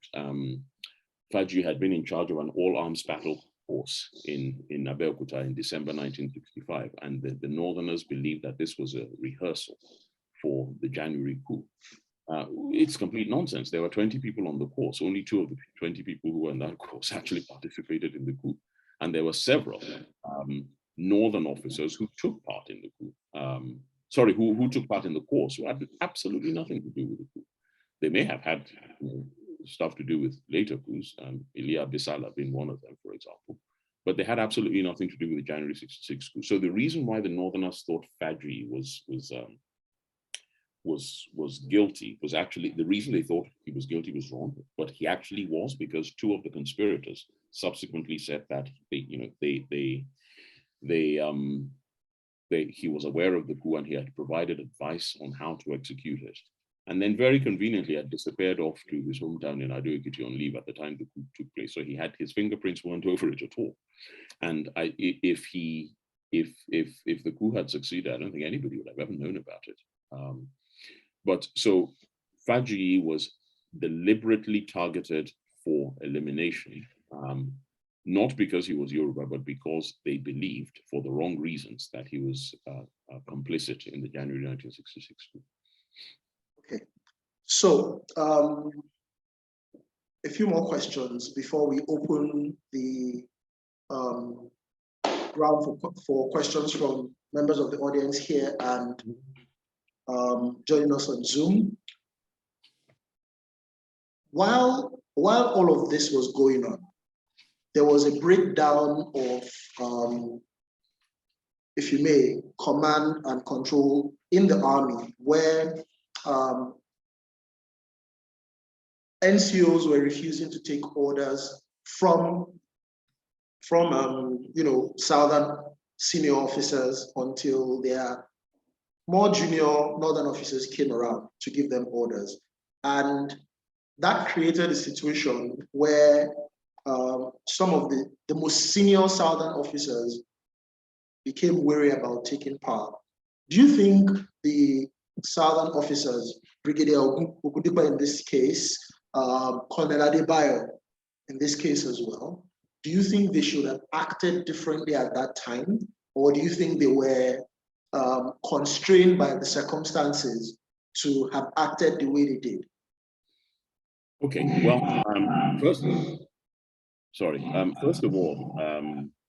Faji had been in charge of an all-arms battle course in Abeokuta in December 1965, and the Northerners believed that this was a rehearsal for the January coup. It's complete nonsense. There were 20 people on the course. Only 2 of the 20 people who were in that course actually participated in the coup. And there were several Northern officers who took part in the coup. Who took part in the course, who had absolutely nothing to do with the coup. They may have had stuff to do with later coups, Ilia Bissala being one of them, for example. But they had absolutely nothing to do with the January 66 coup. So the reason why the Northerners thought Fadji was guilty was actually, the reason they thought he was guilty was wrong, but he actually was, because 2 of the conspirators subsequently said that he was aware of the coup and he had provided advice on how to execute it. And then very conveniently had disappeared off to his hometown in Ado-Ekiti on leave at the time the coup took place. So he had, his fingerprints weren't over it at all. And if the coup had succeeded, I don't think anybody would have ever known about it. But so Fadji was deliberately targeted for elimination, not because he was Yoruba, but because they believed, for the wrong reasons, that he was complicit in the January 1966 coup. Okay, so a few more questions before we open the ground for questions from members of the audience here and joining us on Zoom. While all of this was going on, there was a breakdown of, if you may, command and control in the army, where NCOs were refusing to take orders from Southern senior officers until their more junior Northern officers came around to give them orders. And that created a situation where some of the most senior Southern officers became wary about taking power. Do you think the Southern officers, Brigadier Okudipa in this case, Colonel Adebayo in this case as well, do you think they should have acted differently at that time? Or do you think they were constrained by the circumstances to have acted the way they did? Okay, well, first of all,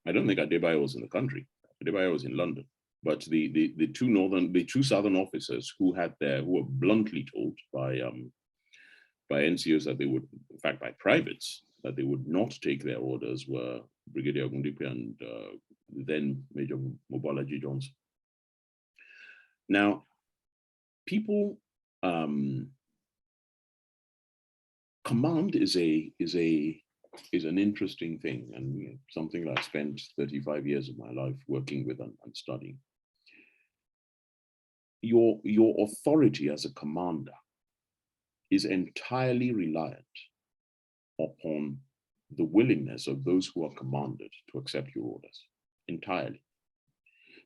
I don't think Adebayo was in the country. Adebayo was in London. But the two Southern officers who were bluntly told by NCOs that they would, in fact, by privates, that they would not take their orders were Brigadier Ogundipe and then Major Mobolaji Johnson. Now, people, command is an interesting thing, and something that I spent 35 years of my life working with and studying. Your authority as a commander is entirely reliant upon the willingness of those who are commanded to accept your orders, entirely.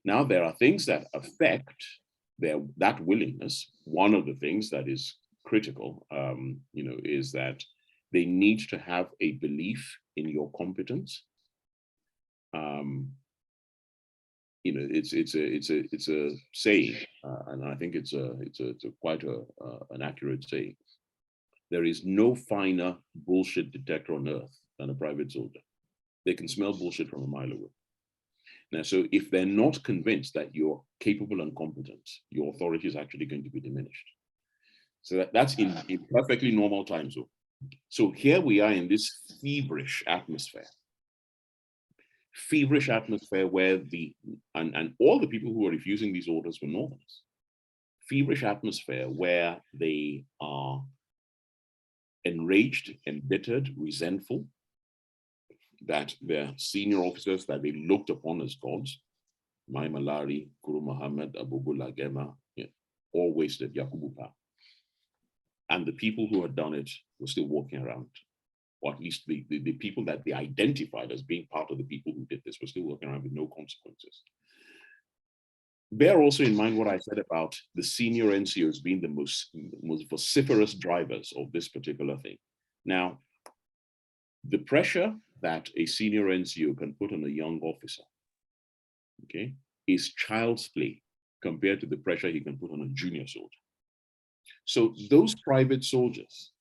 Now, there are things that affect that willingness. One of the things that is critical, is that they need to have a belief in your competence. It's a saying, and I think it's quite an accurate saying. There is no finer bullshit detector on earth than a private soldier. They can smell bullshit from a mile away. Now, so if they're not convinced that you're capable and competent, your authority is actually going to be diminished. So that's in perfectly normal time zone. So here we are in this feverish atmosphere where and all the people who are refusing these orders were Northerners. Feverish atmosphere where they are enraged, embittered, resentful that their senior officers that they looked upon as gods, Mai Malari, Guru Muhammad, Abubullah Gema, all wasted Yakubu Pa. And the people who had done it were still walking around, or at least the people that they identified as being part of the people who did this were still walking around with no consequences. Bear also in mind what I said about the senior NCOs being the most vociferous drivers of this particular thing. Now, the pressure that a senior NCO can put on a young officer, okay, is child's play compared to the pressure he can put on a junior soldier. So those private soldiers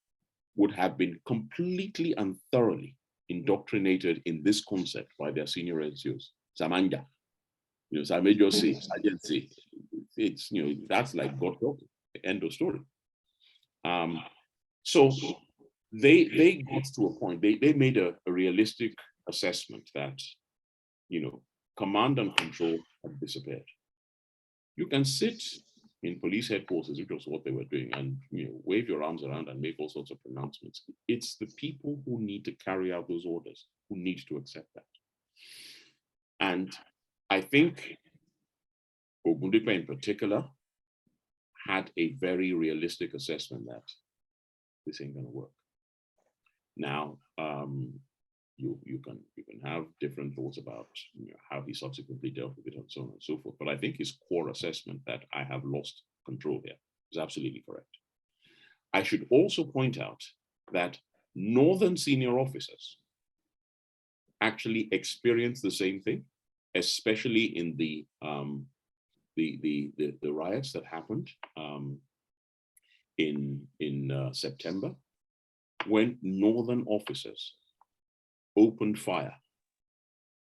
would have been completely and thoroughly indoctrinated in this concept by their senior NCOs. Samanja, you know, Samejo say, Sergeant say, it's, you know, that's like God talking, end of story. So they got to a point, they made a realistic assessment that, you know, command and control had disappeared. You can sit in police headquarters, which was what they were doing, and, you know, wave your arms around and make all sorts of pronouncements. It's the people who need to carry out those orders who need to accept that. And I think Ogundipe in particular had a very realistic assessment that this ain't gonna work. Now, you can have different thoughts about, you know, how he subsequently dealt with it and so on and so forth. But I think his core assessment that I have lost control here is absolutely correct. I should also point out that Northern senior officers actually experienced the same thing, especially in the riots that happened in September, when Northern officers opened fire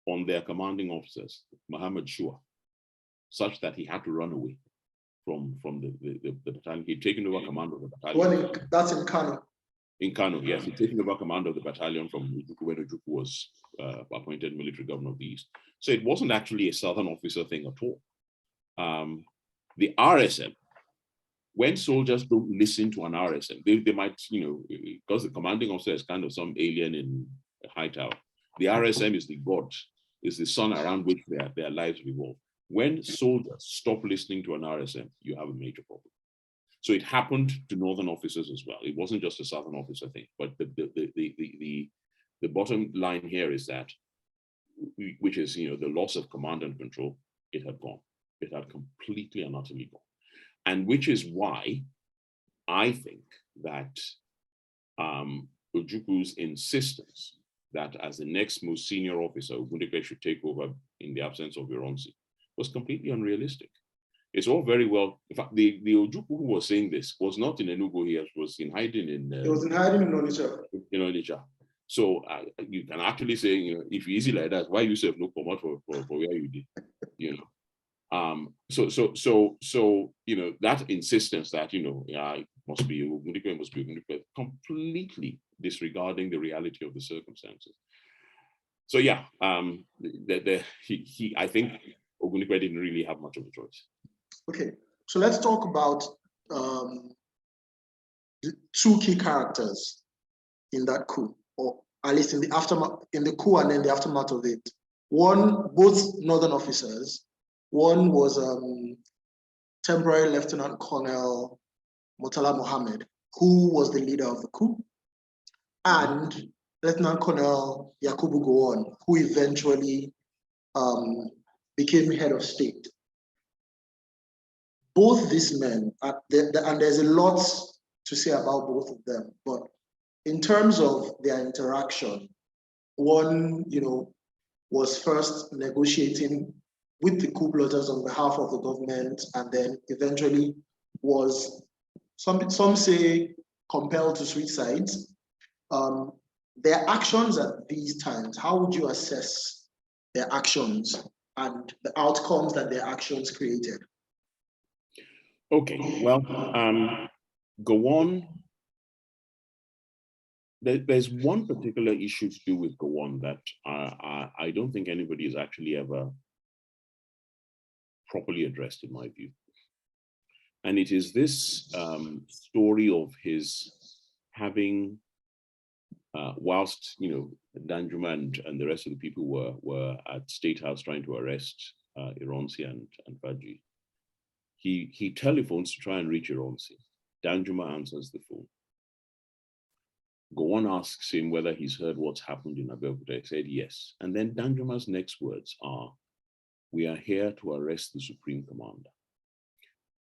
on their commanding officers, Muhammad Shua, such that he had to run away from the battalion. He'd taken over command of the battalion. That's in Kano. In Kano, yes, he'd taken over command of the battalion from Ojukwu when Ojukwu was appointed military governor of the East. So it wasn't actually a Southern officer thing at all. The RSM, when soldiers don't listen to an RSM, they might, you know, because the commanding officer is kind of some alien in a high tower. The RSM is the god, is the sun around which their lives revolve. When soldiers stop listening to an RSM, you have a major problem. So it happened to Northern officers as well. It wasn't just a Southern officer thing, but the bottom line here is that, which is, you know, the loss of command and control, it had gone. It had completely and utterly gone. And which is why I think that Ojukwu's insistence that as the next most senior officer, Ogundipe should take over in the absence of Ironsi was completely unrealistic. It's all very well. In fact, the Ojukwu who was saying this was not in Enugu. He was in hiding in. He was in hiding in Onitsha. In Onitsha. So you can actually say, you know, if you're easy like that, why you say no come out for where you did, you know. So you know, that insistence that, you know, yeah, it must be Ogundipe, completely disregarding the reality of the circumstances. So yeah, I think Ogundipe didn't really have much of a choice. Okay, so let's talk about the two key characters in that coup, or at least in the aftermath, in the coup and then the aftermath of it. One, both Northern officers. One was temporary Lieutenant Colonel Murtala Mohammed, who was the leader of the coup, and Lieutenant Colonel Yakubu Gowon, who eventually became head of state. Both these men, and there's a lot to say about both of them, but in terms of their interaction, one, you know, was first negotiating with the coup plotters on behalf of the government, and then eventually was, some say, compelled to switch sides. Their actions at these times, how would you assess their actions and the outcomes that their actions created? Okay, well, go on. There's one particular issue to do with Gowon that I don't think anybody has actually ever properly addressed, in my view. And it is this story of his having, whilst, you know, Danjuma and the rest of the people were at State House trying to arrest Ironsi and Faji, he telephones to try and reach Ironsi. Danjuma answers the phone. Gowon asks him whether he's heard what's happened in Abeokuta. He said yes. And then Danjuma's next words are, "We are here to arrest the Supreme Commander."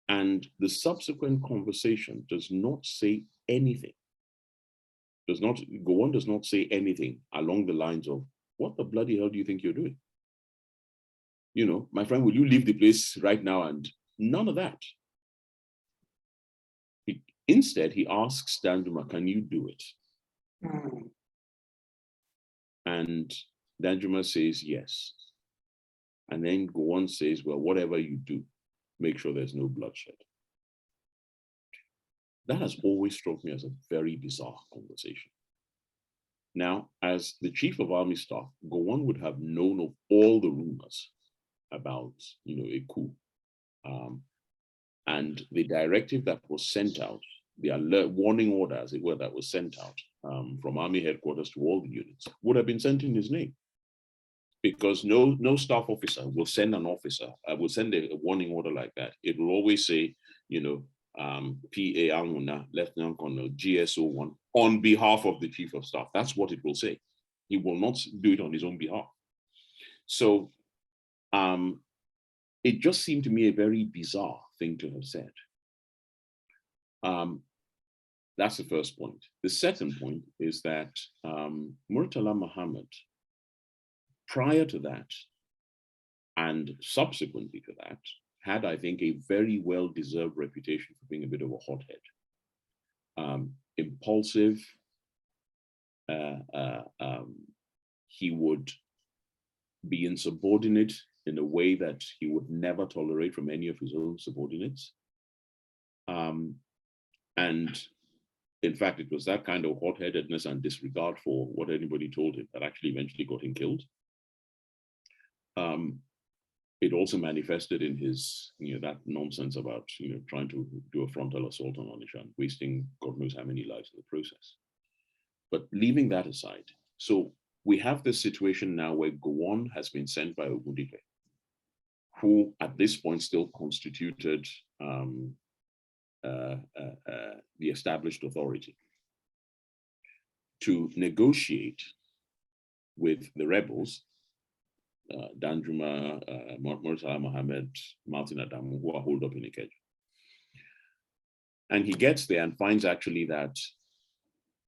And the subsequent conversation does not say anything Gowon does not say anything along the lines of, what the bloody hell do you think you're doing? You know, my friend, will you leave the place right now? And none of that. Instead, he asks Danjuma, can you do it? And Danjuma says yes. And then Gowon says, well, whatever you do, make sure there's no bloodshed. That has always struck me as a very bizarre conversation. Now, as the chief of army staff, Gowon would have known of all the rumors about, you know, a coup. And the directive that was sent out, the alert warning order, as it were, that was sent out from army headquarters to all the units, would have been sent in his name. Because no staff officer will send an officer, will send a warning order like that. It will always say, you know, PA Anguna, Lieutenant Colonel, GSO1, on behalf of the chief of staff. That's what it will say. He will not do it on his own behalf. So it just seemed to me a very bizarre thing to have said. That's the first point. The second point is that Murtala Muhammad, prior to that, and subsequently to that, had, I think, a very well-deserved reputation for being a bit of a hothead. Impulsive. He would be insubordinate in a way that he would never tolerate from any of his own subordinates. And in fact, it was that kind of hot-headedness and disregard for what anybody told him that actually eventually got him killed. It also manifested in his, you know, that nonsense about, you know, trying to do a frontal assault on Onitsha and wasting God knows how many lives in the process. But leaving that aside, so we have this situation now where Gowon has been sent by Ogundipe, who at this point still constituted the established authority, to negotiate with the rebels, Danjuma, Murtala Mohammed, Martin Adamu, who are holed up in Ikeja. And he gets there and finds actually that,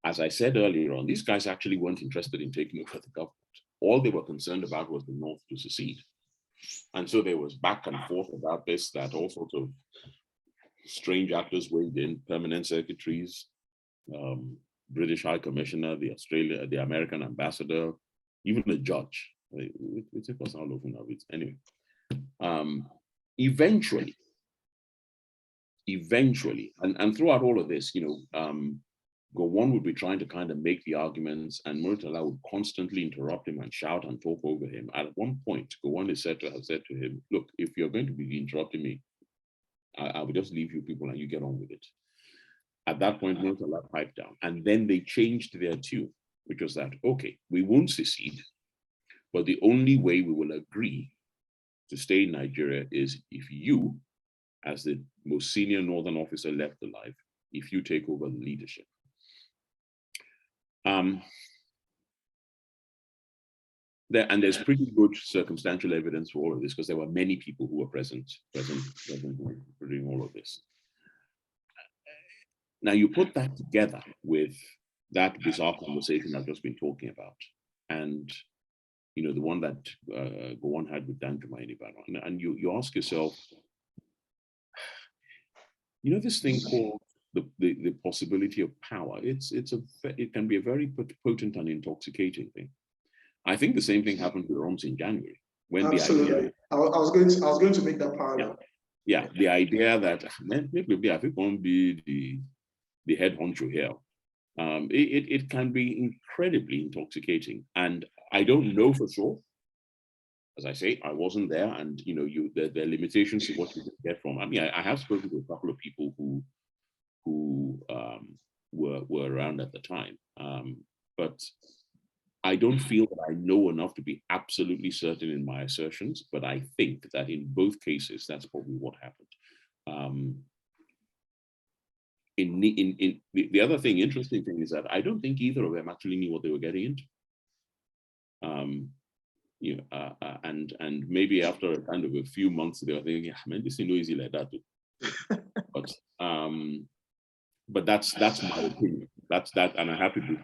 as I said earlier on, these guys actually weren't interested in taking over the government. All they were concerned about was the North to secede. And so there was back and forth about this, that all sorts of strange actors weighed in, permanent secretaries, British High Commissioner, the American ambassador, even the judge. Anyway, eventually, and throughout all of this, you know, Gowon would be trying to kind of make the arguments, and Murtala would constantly interrupt him and shout and talk over him. At one point, Gowon is said to have said to him, look, if you're going to be interrupting me, I will just leave you people and you get on with it. At that point, Murtala piped down, and then they changed their tune, which was that, okay, we won't secede, but the only way we will agree to stay in Nigeria is if you, as the most senior Northern officer left alive, if you take over the leadership. There's pretty good circumstantial evidence for all of this, because there were many people who were present during all of this. Now you put that together with that bizarre conversation I've just been talking about, and you know, the one that Gowon had with Danjuma in Ibadan, and you ask yourself, you know, this thing called the possibility of power. It can be a very potent and intoxicating thing. I think the same thing happened with Roms in January, when absolutely. The idea, I was going to make that parallel. Yeah, the idea that maybe I think won't be the head honcho here. It can be incredibly intoxicating, and I don't know for sure. As I say, I wasn't there, and you know, there are limitations to what you can get from. I mean, I have spoken to a couple of people who were around at the time, but I don't feel that I know enough to be absolutely certain in my assertions. But I think that in both cases, that's probably what happened. The other thing, interesting thing, is that I don't think either of them actually knew what they were getting into. You know, and maybe after a kind of a few months, they were thinking, yeah, man, this is no easy like that. But but that's my opinion. That's that, and I have to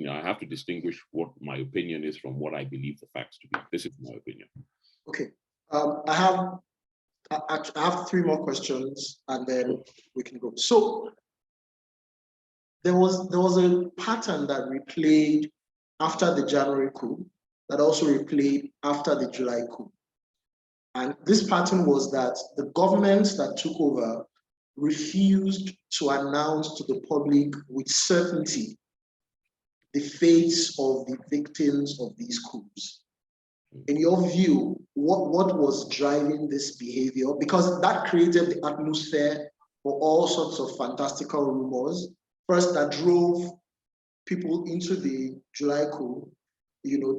I have to distinguish what my opinion is from what I believe the facts to be. This is my opinion. Okay, I have 3 more questions, and then we can go. So there was a pattern that replayed after the January coup, that also replayed after the July coup. And this pattern was that the governments that took over refused to announce to the public with certainty the fates of the victims of these coups. In your view, what was driving this behavior? Because that created the atmosphere for all sorts of fantastical rumors. First, that drove people into the July coup,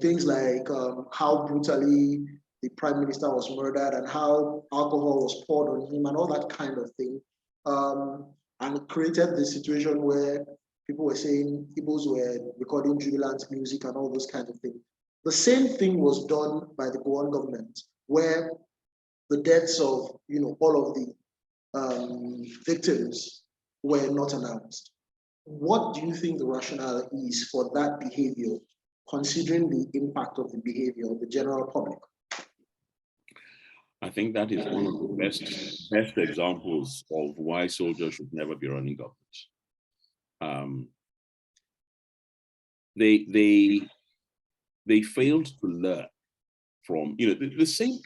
things like how brutally the prime minister was murdered and how alcohol was poured on him and all that kind of thing. And it created the situation where people were saying Igbos were recording jubilant music and all those kinds of things. The same thing was done by the Gowon government, where the deaths of all of the victims were not announced. What do you think the rationale is for that behavior, considering the impact of the behavior of the general public? I think that is one of the best examples of why soldiers should never be running governments. They failed to learn from the same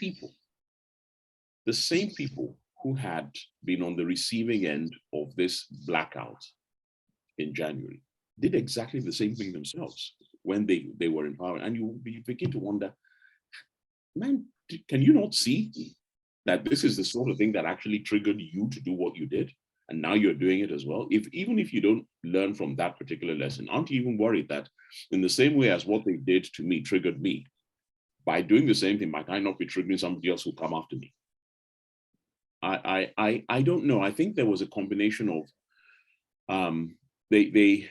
people who had been on the receiving end of this blackout in January did exactly the same thing themselves when they were in power. And you begin to wonder, man, can you not see that this is the sort of thing that actually triggered you to do what you did? And now you're doing it as well. Even if you don't learn from that particular lesson, aren't you even worried that in the same way as what they did to me triggered me, by doing the same thing, might I not be triggering somebody else who come after me? I don't know. I think there was a combination of they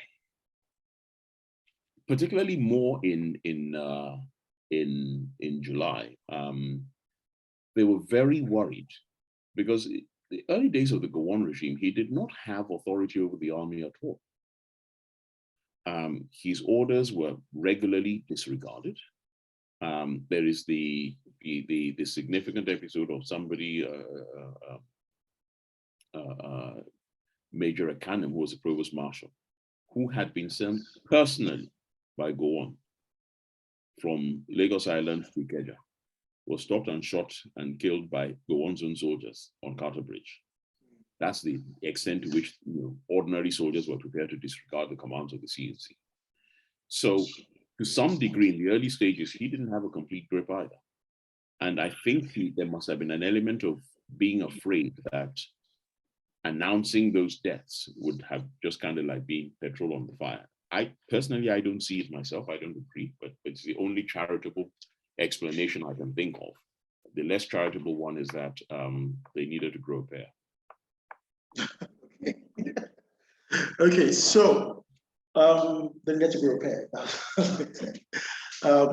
particularly more in July. They were very worried because the early days of the Gowon regime, he did not have authority over the army at all. His orders were regularly disregarded. There is the significant episode of somebody, Major Akintunde, who was a provost marshal, who had been sent personally by Gowon from Lagos Island to Ikeja, was stopped and shot and killed by Gowon's own soldiers on Carter Bridge. That's the extent to which ordinary soldiers were prepared to disregard the commands of the CNC. So to some degree, in the early stages, he didn't have a complete grip either. And I think there must have been an element of being afraid that announcing those deaths would have just kind of like been petrol on the fire. I personally don't see it myself. I don't agree, but it's the only charitable explanation I can think of. The less charitable one is that they needed to grow a pair. Okay, so they need to grow a pair.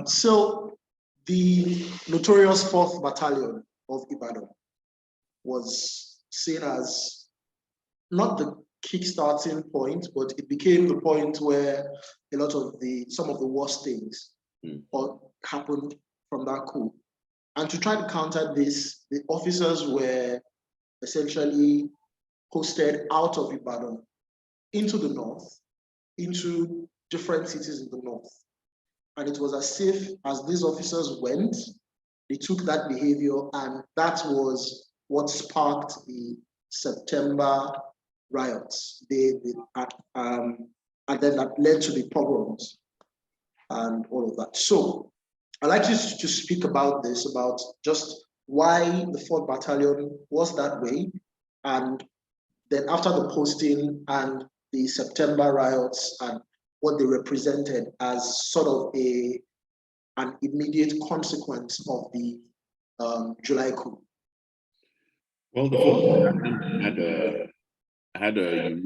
So the notorious 4th Battalion of Ibadan was seen as not the kickstarting point, but it became the point where some of the worst things happened from that coup. And to try to counter this, the officers were essentially posted out of Ibadan into the north, into different cities in the north. And it was as if, as these officers went, they took that behavior, and that was what sparked the September riots. And then that led to the pogroms and all of that. So I'd like you to speak about this, about just why the 4th Battalion was that way, and then after the posting and the September riots and what they represented as sort of an immediate consequence of the July coup. Well, the 4th Battalion had a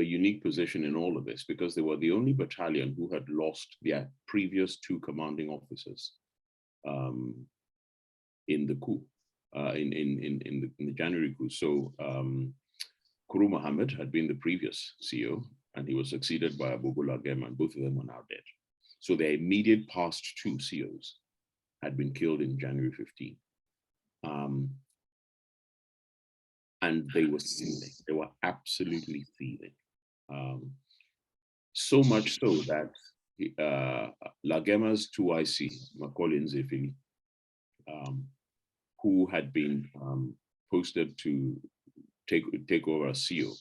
unique position in all of this because they were the only battalion who had lost their previous 2 commanding officers in the coup, in the January coup. So Kuru Mohammed had been the previous CEO, and he was succeeded by Abubu Lagema, and both of them are now dead. So their immediate past two CEOs had been killed in January 15. And they were seething. They were absolutely seething. So much so that Lagema's 2IC, Macaulay Nzefili, who had been posted to take over as CEO,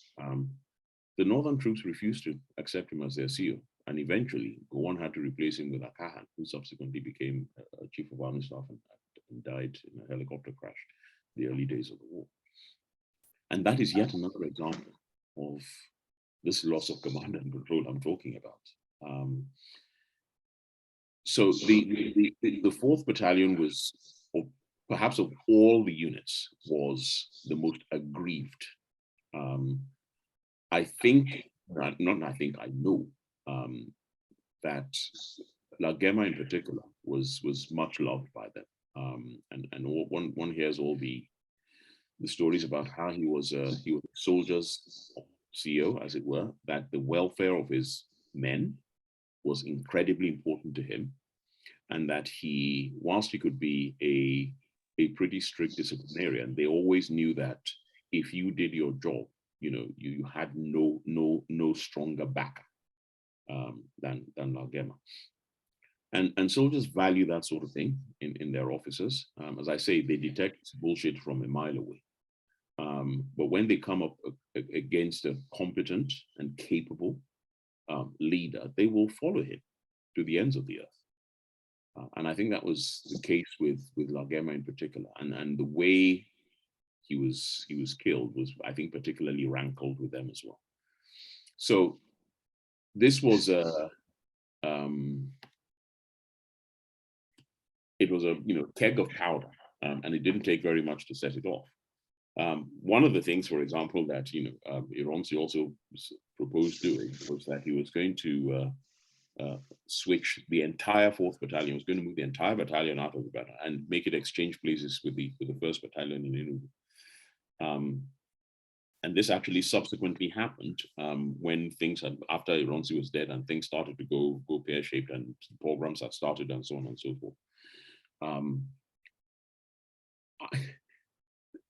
the northern troops refused to accept him as their CEO. And eventually, Gowon had to replace him with Akahan, who subsequently became a chief of army staff and died in a helicopter crash in the early days of the war. And that is yet another example of this loss of command and control I'm talking about. So the 4th Battalion was, or perhaps of all the units, was the most aggrieved. I think, I know that Lagema in particular was much loved by them. And one hears all the stories about how he was a soldier's CEO, as it were, that the welfare of his men was incredibly important to him, and that he, whilst he could be a pretty strict disciplinarian, they always knew that if you did your job, you had no stronger backer than Lagema. And soldiers value that sort of thing in their officers. As I say, they detect bullshit from a mile away. But when they come up against a competent and capable leader, they will follow him to the ends of the earth. And I think that was the case with Lagema in particular. And the way he was killed was, I think, particularly rankled with them as well. So this was it was a keg of powder, and it didn't take very much to set it off. One of the things, for example, that Ironsi also proposed doing was that he was going to switch the entire 4th Battalion, was going to move the entire battalion out of the battle and make it exchange places with the 1st Battalion in Enugu. And this actually subsequently happened when things had, after Ironsi was dead, and things started to go pear-shaped, and programs had started, and so on and so forth.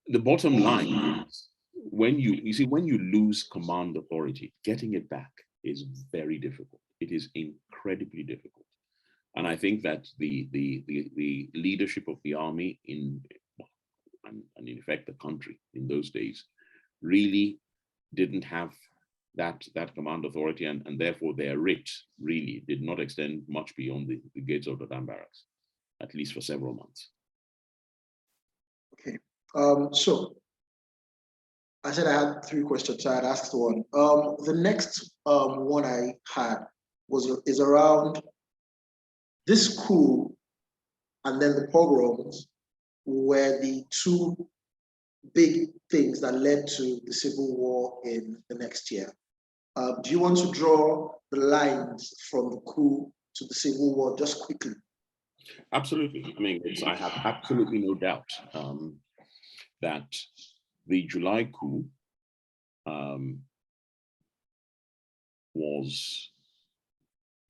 The bottom line is, when you lose command authority, getting it back is very difficult. It is incredibly difficult. And I think that the leadership of the army and in effect the country in those days really didn't have that command authority, and therefore their writ really did not extend much beyond the gates of the Dam barracks, at least for several months. Okay. So I said I had 3 questions, so I had asked one. The next one I had is around this coup and then the pogroms were the 2 big things that led to the civil war in the next year. Do you want to draw the lines from the coup to the civil war just quickly? Absolutely. I mean, I have absolutely no doubt that the July coup was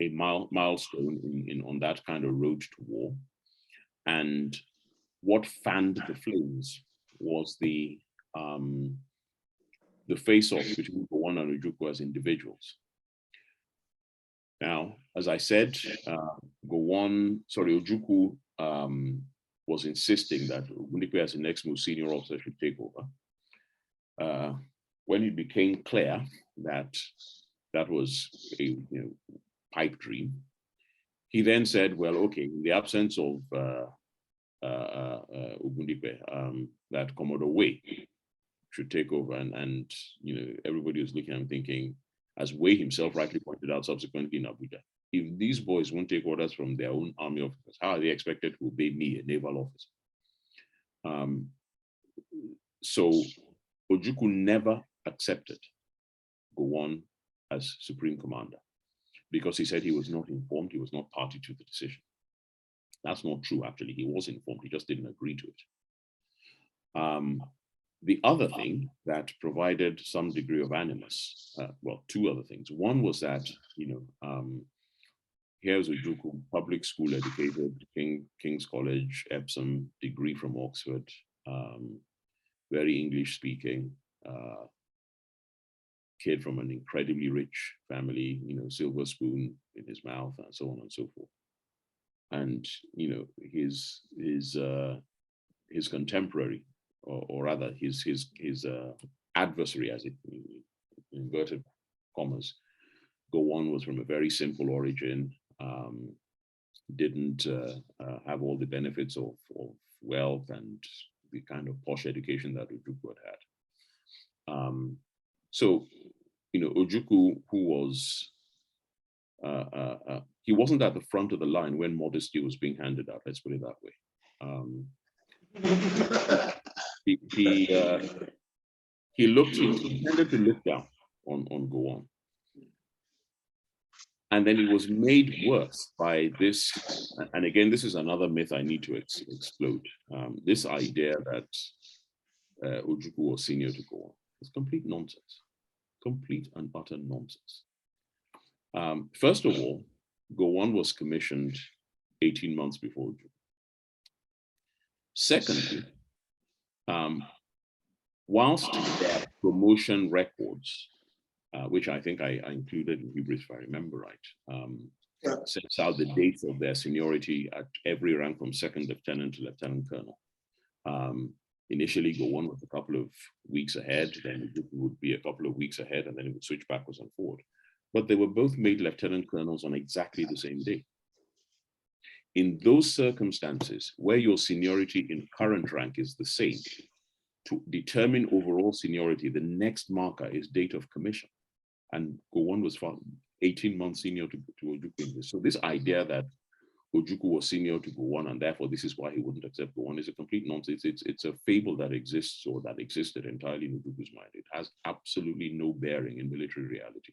a milestone on that kind of road to war. And what fanned the flames was the face-off between Gowon and Ojukwu as individuals. Now, as I said, Ojukwu was insisting that Ogundipe as the next most senior officer should take over. When it became clear that that was a pipe dream, he then said, well, okay, in the absence of Ogundipe, that Commodore Way should take over. And everybody was looking and thinking, as Way himself rightly pointed out subsequently in Abuja, if these boys won't take orders from their own army officers, how are they expected to obey me, a naval officer? So Ojukwu never accepted Gowon as Supreme Commander because he said he was not informed, he was not party to the decision. That's not true, actually. He was informed, he just didn't agree to it. The other thing that provided some degree of animus, well, two other things. One was that, here's Ojukwu, public school educated, King's College, Epsom, degree from Oxford, very English speaking, kid from an incredibly rich family, silver spoon in his mouth and so on and so forth. And, his contemporary, or rather his adversary, as it inverted commas, Gowon was from a very simple origin, didn't have all the benefits of wealth and the kind of posh education that Ojukwu had. So, Ojukwu, who was, he wasn't at the front of the line when modesty was being handed out, let's put it that way. He tended to look down on Gowon. And then it was made worse by this, and again, this is another myth I need to explode. This idea that Ojukwu was senior to Gowon is complete nonsense, complete and utter nonsense. First of all, Gowon was commissioned 18 months before Ojukwu. Secondly, whilst their promotion records, which I think I included in Hubris, if I remember right, sets out the dates of their seniority at every rank from second lieutenant to lieutenant colonel. Initially, Gowon was a couple of weeks ahead, then it would be a couple of weeks ahead, and then it would switch backwards and forward. But they were both made lieutenant colonels on exactly the same day. In those circumstances, where your seniority in current rank is the same, to determine overall seniority, the next marker is date of commission. And Gowon was 18 months senior to Ojukwu. So this idea that Ojukwu was senior to Gowon and therefore this is why he wouldn't accept Gowon is a complete nonsense. It's a fable that exists, or that existed entirely in Ojukwu's mind. It has absolutely no bearing in military reality.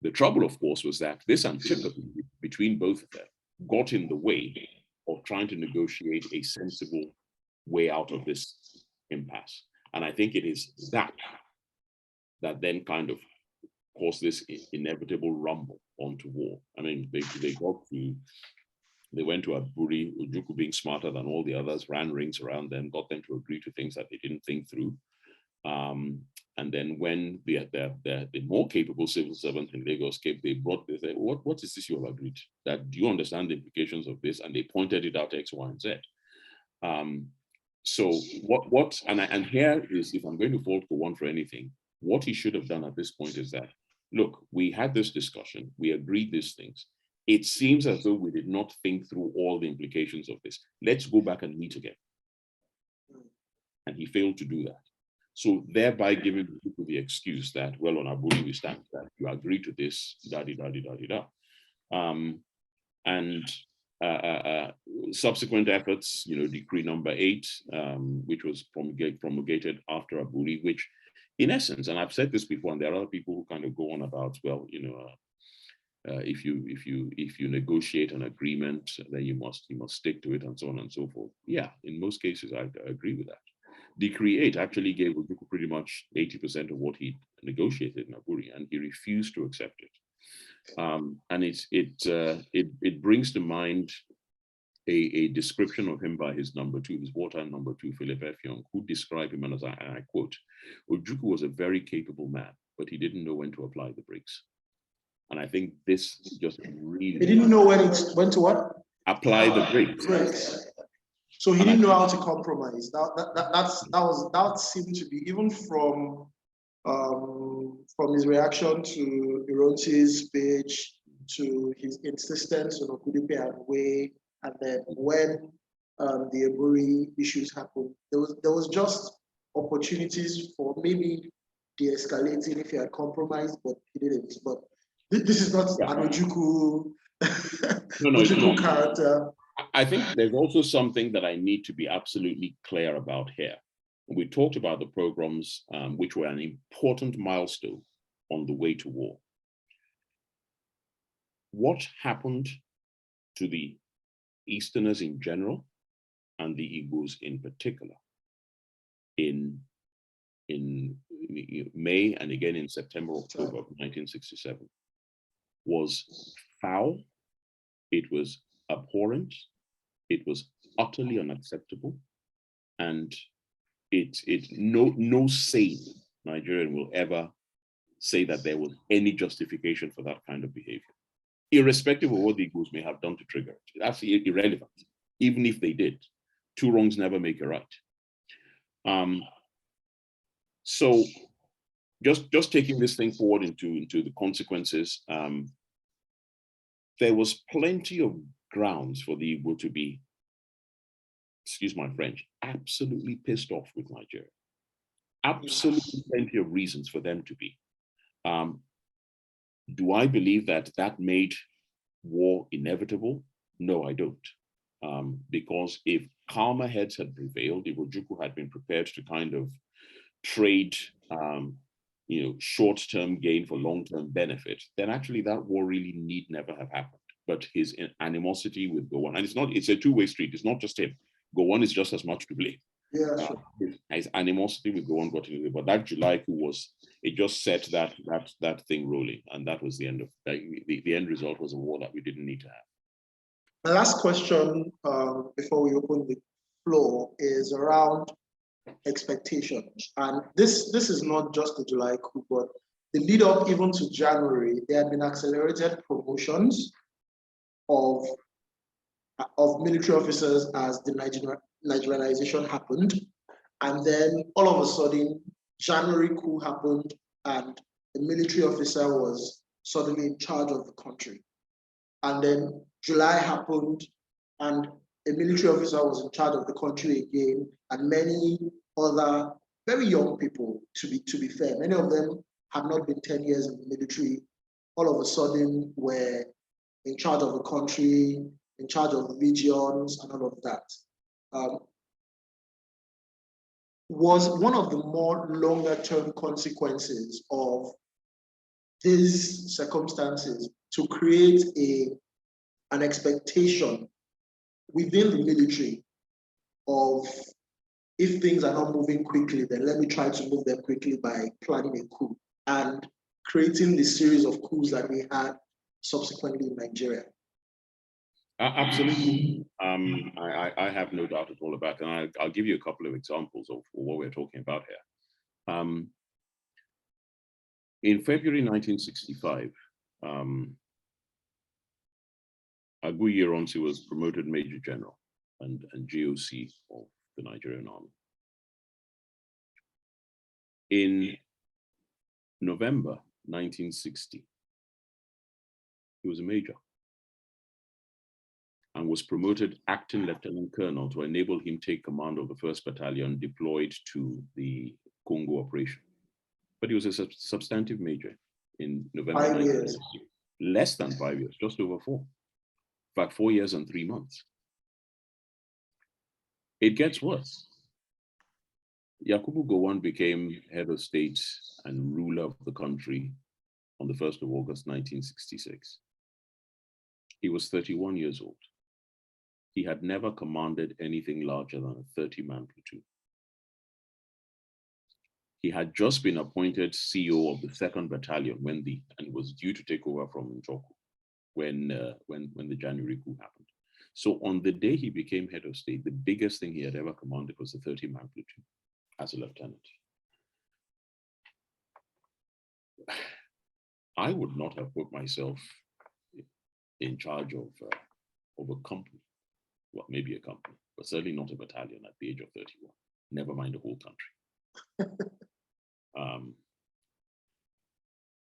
The trouble, of course, was that this antipathy between both of them got in the way of trying to negotiate a sensible way out of this impasse. And I think it is that then kind of caused this inevitable rumble onto war. I mean, they went to Aburi, Ojukwu being smarter than all the others, ran rings around them, got them to agree to things that they didn't think through. And then when the more capable civil servant in Lagos came, they said, what is this you have agreed? That, do you understand the implications of this? And they pointed it out X, Y, and Z. So and here is, if I'm going to fault Gowon for anything, what he should have done at this point is that, look, we had this discussion, we agreed these things. It seems as though we did not think through all the implications of this. Let's go back and meet again. And he failed to do that. So thereby giving people the excuse that, well, on Aburi we stand that you agree to this, subsequent efforts, decree number 8, which was promulgated after Aburi, which in essence, and I've said this before, and there are other people who kind of go on about, well, if you negotiate an agreement, then you must stick to it, and so on and so forth. Yeah, in most cases, I agree with that. Decree 8 actually gave Ojukwu pretty much 80% of what he negotiated in Aburi, and he refused to accept it. And it brings to mind a description of him by his number 2, his wartime number 2, Philip Effiong, who described him as, and I quote, Ojukwu was a very capable man, but he didn't know when to apply the brakes. And I think this just really... He didn't know when to what? Apply the brakes. So he didn't know how to compromise. That seemed to be, even from his reaction to Ironsi's speech, to his insistence on Okudipe and Way, and then when the Aburi issues happened, there was just opportunities for maybe de-escalating if he had compromised, but he didn't. But this is not an Ojukwu, Ojukwu character. I think there's also something that I need to be absolutely clear about here. We talked about the programs which were an important milestone on the way to war. What happened to the Easterners in general and the Igbos in particular in May and again in September, October of 1967 was foul, it was abhorrent, it was utterly unacceptable, and no sane Nigerian will ever say that there was any justification for that kind of behavior, irrespective of what the Igbos may have done to trigger it. That's irrelevant. Even if they did, two wrongs never make a right. So just taking this thing forward into the consequences, there was plenty of grounds for the Igbo to be, excuse my French, absolutely pissed off with Nigeria. Absolutely plenty of reasons for them to be. Do I believe that that made war inevitable? No, I don't. Because if calmer heads had prevailed, if Ojukwu had been prepared to kind of trade short-term gain for long-term benefit, then actually that war really need never have happened. But his animosity with Gowon, and it's a two-way street, it's not just him. Gowon is just as much to blame. Yeah, sure. His animosity with Gowon got into it, but that July coup it just set that thing rolling, and that was the end of the end result was a war that we didn't need to have. My last question before we open the floor is around expectations, and this is not just the July coup, but the lead up even to January, there had been accelerated promotions of military officers as the Nigerianization happened, and then all of a sudden January coup happened and the military officer was suddenly in charge of the country, and then July happened and a military officer was in charge of the country again, and many other very young people, to be fair, many of them had not been 10 years in the military, all of a sudden were in charge of the country, in charge of the regions and all of that. Was one of the more longer term consequences of these circumstances to create an expectation within the military of, if things are not moving quickly, then let me try to move them quickly by planning a coup and creating the series of coups that we had subsequently in Nigeria? Absolutely. I have no doubt at all about it. And I'll give you a couple of examples of what we're talking about here. In February 1965, Agu Yeronsi was promoted Major General and GOC of the Nigerian Army. In November 1960, he was a major and was promoted acting lieutenant colonel to enable him take command of the 1st Battalion deployed to the Congo operation. But he was a substantive major in November 1960. Less than 5 years, just over 4. In fact, 4 years and 3 months. It gets worse. Yakubu Gowon became head of state and ruler of the country on the 1st of August 1966. He was 31 years old. He had never commanded anything larger than a 30-man platoon. He had just been appointed CEO of the 2nd Battalion and was due to take over from Njoku when the January coup happened. So on the day he became head of state, the biggest thing he had ever commanded was the 30-man platoon as a lieutenant. I would not have put myself in charge of a company, well, maybe a company, but certainly not a battalion at the age of 31, never mind a whole country.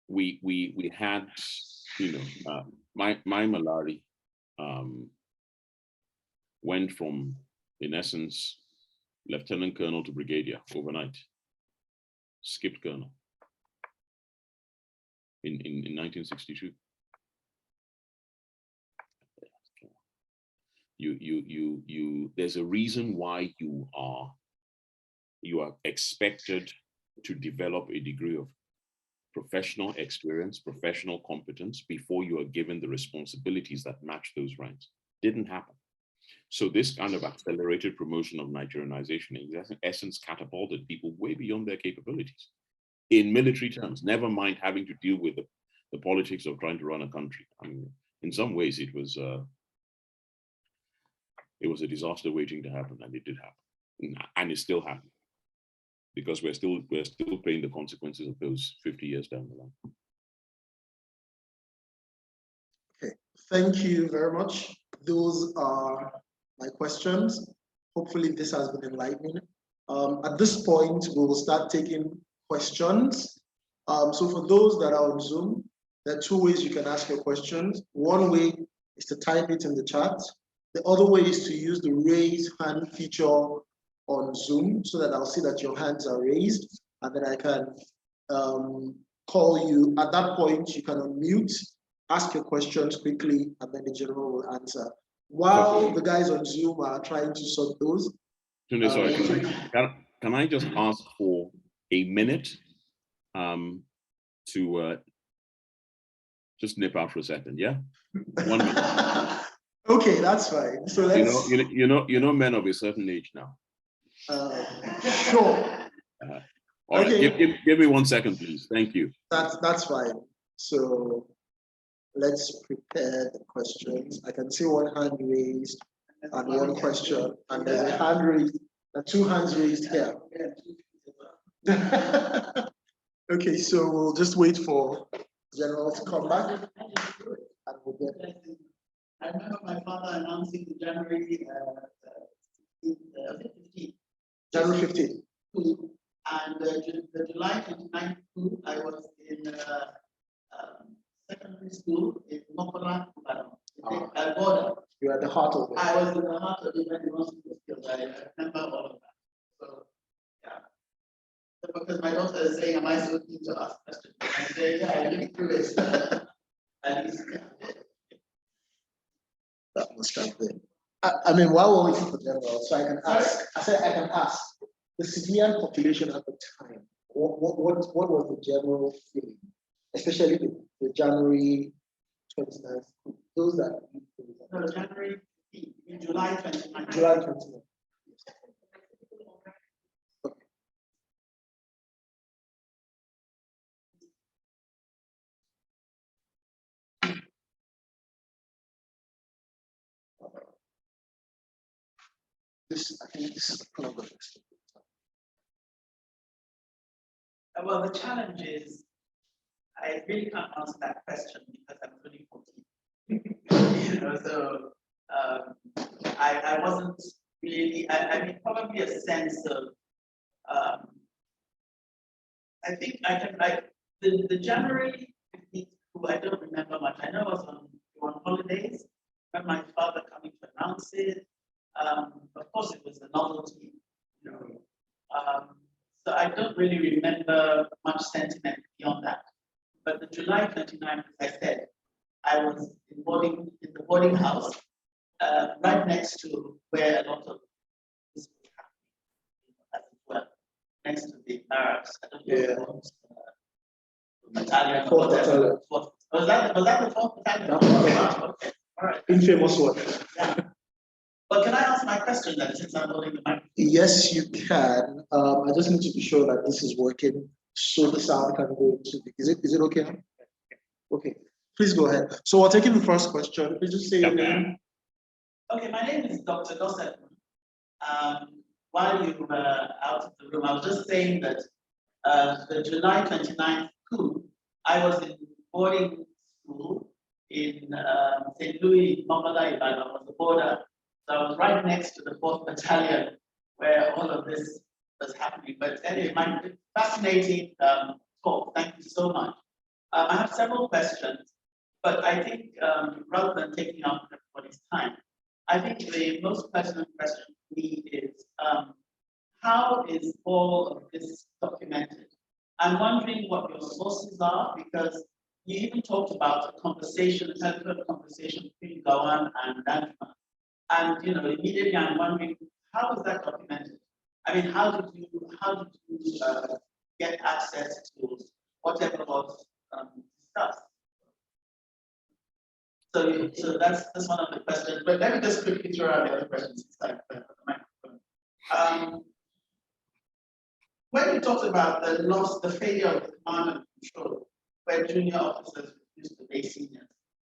We had, my Malari went from, in essence, lieutenant colonel to brigadier overnight, skipped colonel in 1962. There's a reason why you are expected to develop a degree of professional experience, professional competence before you are given the responsibilities that match those ranks. Didn't happen. So this kind of accelerated promotion of Nigerianization in essence catapulted people way beyond their capabilities in military terms, never mind having to deal with the politics of trying to run a country. I mean, in some ways it was a disaster waiting to happen, and it did happen, and it's still happening, because we're still paying the consequences of those 50 years down the line. Okay, thank you very much. Those are my questions. Hopefully this has been enlightening. At this point, we will start taking questions. So for those that are on Zoom, there are two ways you can ask your questions. One way is to type it in the chat. The other way is to use the raise hand feature on Zoom, so that I'll see that your hands are raised, and then I can call you. At that point, you can unmute, ask your questions quickly, and then the general will answer. While the guys on Zoom are trying to sort those. Tunde, sorry, can I just ask for a minute to just nip out for a second, yeah? 1 minute. Okay, that's fine. So let's. You know, men of a certain age now. Sure. All right, give me 1 second, please. Thank you. That's fine. So let's prepare the questions. I can see one hand raised and one question, and there's a hand raised, two hands raised here. Okay, so we'll just wait for General to come back, and we'll get. I remember my father announcing the January 15th. January 15th. And the July 29th coup, I was in secondary school in Mokola, at border. You're at the heart of it. I was in the heart of it when it was skills. I remember all of that. So, yeah. So because my daughter is saying, am I so keen to ask questions? I say, yeah, I lived through it. At least. That must have been. I mean, while we're waiting for General, so I can ask. I said I can ask the civilian population at the time. What was the general feeling, especially the January 29th? Those that. No, January 15th, in July 29th. July 29th. I think this is a problem. Well, the challenge is, I really can't answer that question because I'm only 14. You know, so I wasn't really. I mean, probably a sense of. I think I can the January 15th coup, I don't remember much. I know I was on holidays. I remember my father coming to announce it. Of course, it was a novelty, you know. So I don't really remember much sentiment beyond that. But the July 29th, as I said, I was in the boarding house, right next to where a lot of this was happening as well, next to the barracks. I don't know battalion. Fourth battalion. Was that the fourth battalion? Okay. All right. Infamous one. Yeah. But can I ask my question then, since I'm holding the mic? Yes, you can. I just need to be sure that this is working, so the sound can go into. Is it okay? Okay, please go ahead. So we're taking the first question. Please just say your name. Okay, my name is Dr. Gossett. While you were out of the room, I was just saying that the July 29th coup, I was in boarding school in St. Louis, Mokola, Ibadan, on the border. So I was right next to the 4th Battalion where all of this was happening. But anyway, my fascinating talk. Thank you so much. I have several questions, but I think rather than taking up everybody's time, I think the most pertinent question for me is how is all of this documented? I'm wondering what your sources are, because you even talked about a conversation, a telephone conversation between Gawan and Danjuma. And immediately I'm wondering, how is that documented? I mean, how did you get access to whatever was discussed? So that's one of the questions. But let me just quickly throw out the other questions. When you talked about the failure of the command and control, where junior officers refused to obey seniors,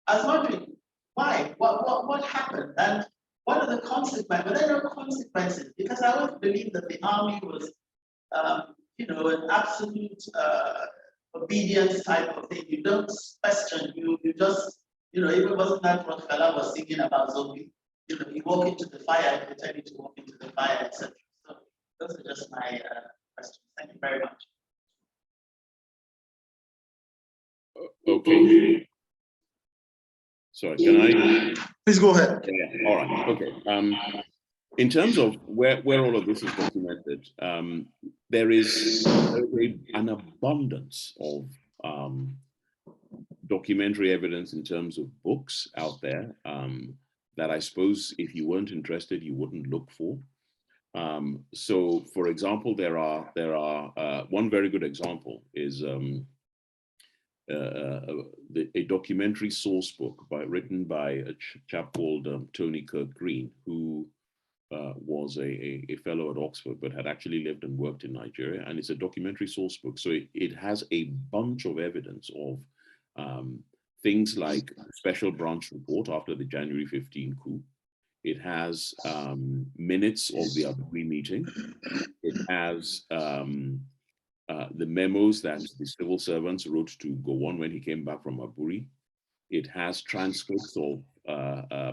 I was wondering why, what happened, and what are the consequences? Were there no consequences? Because I always believe that the army was, an absolute obedience type of thing. You don't question. You just, even wasn't that what Fela was singing about Zombie? You walk into the fire, they tell you to walk into the fire, etc. So those are just my questions. Thank you very much. Okay. Sorry, can I? Please go ahead. Yeah, all right, okay. In terms of where all of this is documented, there is an abundance of documentary evidence in terms of books out there that I suppose if you weren't interested, you wouldn't look for. So, for example, there are one very good example is a documentary source book written by a chap called Tony Kirk Green, who was a fellow at Oxford, but had actually lived and worked in Nigeria. And it's a documentary source book. So it has a bunch of evidence of things like Special Branch Report after the January 15 coup. It has minutes of the Hubris meeting. It has the memos that the civil servants wrote to Gowon when he came back from Hubris. It has transcripts of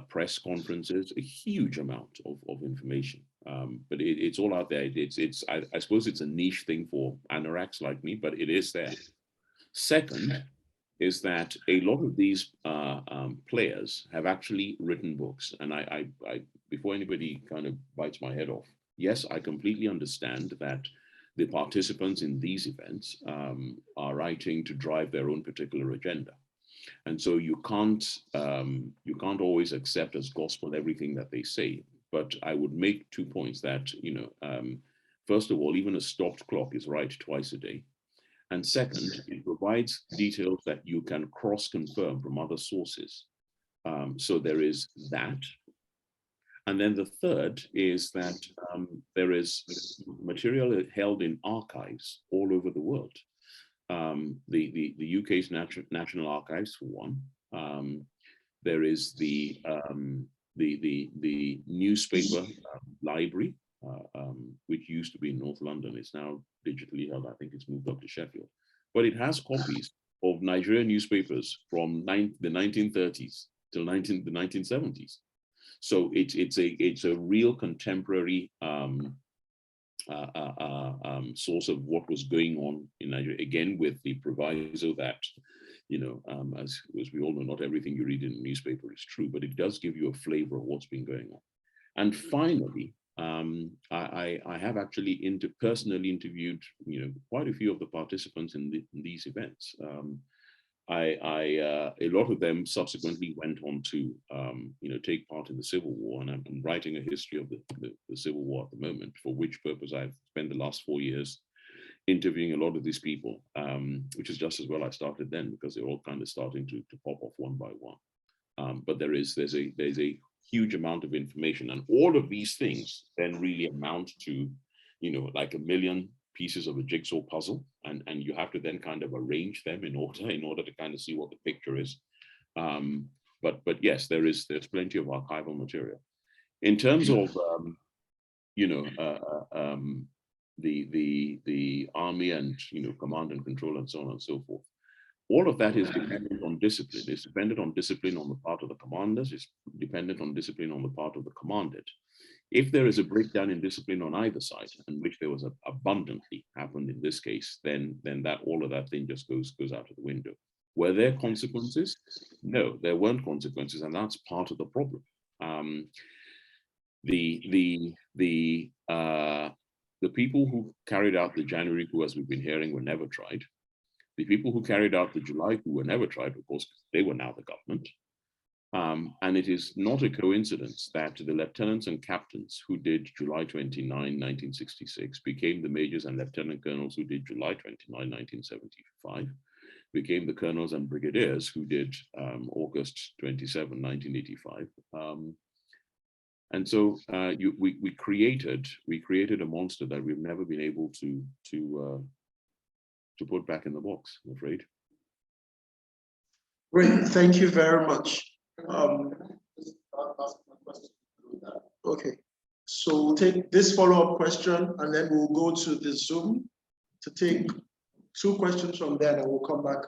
press conferences, a huge amount of information. But it's all out there. I suppose it's a niche thing for anoraks like me, but it is there. Second is that a lot of these players have actually written books. And I before anybody kind of bites my head off, yes, I completely understand that the participants in these events are writing to drive their own particular agenda. And so you can't always accept as gospel everything that they say. But I would make 2 points that, first of all, even a stopped clock is right twice a day. And second, it provides details that you can cross-confirm from other sources. So there is that. And then the third is that there is material held in archives all over the world. The UK's National Archives, for one. There is the newspaper library, which used to be in North London. It's now digitally held. I think it's moved up to Sheffield. But it has copies of Nigerian newspapers from the 1930s till the 1970s. So it's a real contemporary source of what was going on in Nigeria, again with the proviso that, as we all know, not everything you read in a newspaper is true, but it does give you a flavor of what's been going on. And finally, I have actually personally interviewed, quite a few of the participants in these events. A lot of them subsequently went on to, take part in the Civil War, and I'm writing a history of the Civil War at the moment, for which purpose I've spent the last 4 years interviewing a lot of these people, which is just as well I started then, because they're all kind of starting to pop off one by one. But there's a huge amount of information, and all of these things then really amount to, like a million pieces of a jigsaw puzzle, and you have to then kind of arrange them in order to kind of see what the picture is. But yes, there's plenty of archival material. In terms of the army and command and control and so on and so forth, all of that is dependent on discipline. It's dependent on discipline on the part of the commanders. It's dependent on discipline on the part of the commanded. If there is a breakdown in discipline on either side, and which there was abundantly happened in this case, then all of that thing just goes out of the window. Were there consequences? No, there weren't consequences, and that's part of the problem. The people who carried out the January coup, as we've been hearing, were never tried. The people who carried out the July coup were never tried, of course, because they were now the government. And it is not a coincidence that the lieutenants and captains who did July 29, 1966 became the majors and lieutenant colonels who did July 29, 1975. became the colonels and brigadiers who did August 27, 1985. And so we created a monster that we've never been able to put back in the box, I'm afraid. Great, thank you very much. Okay, so we'll take this follow-up question and then we'll go to the Zoom to take 2 questions from there and we'll come back.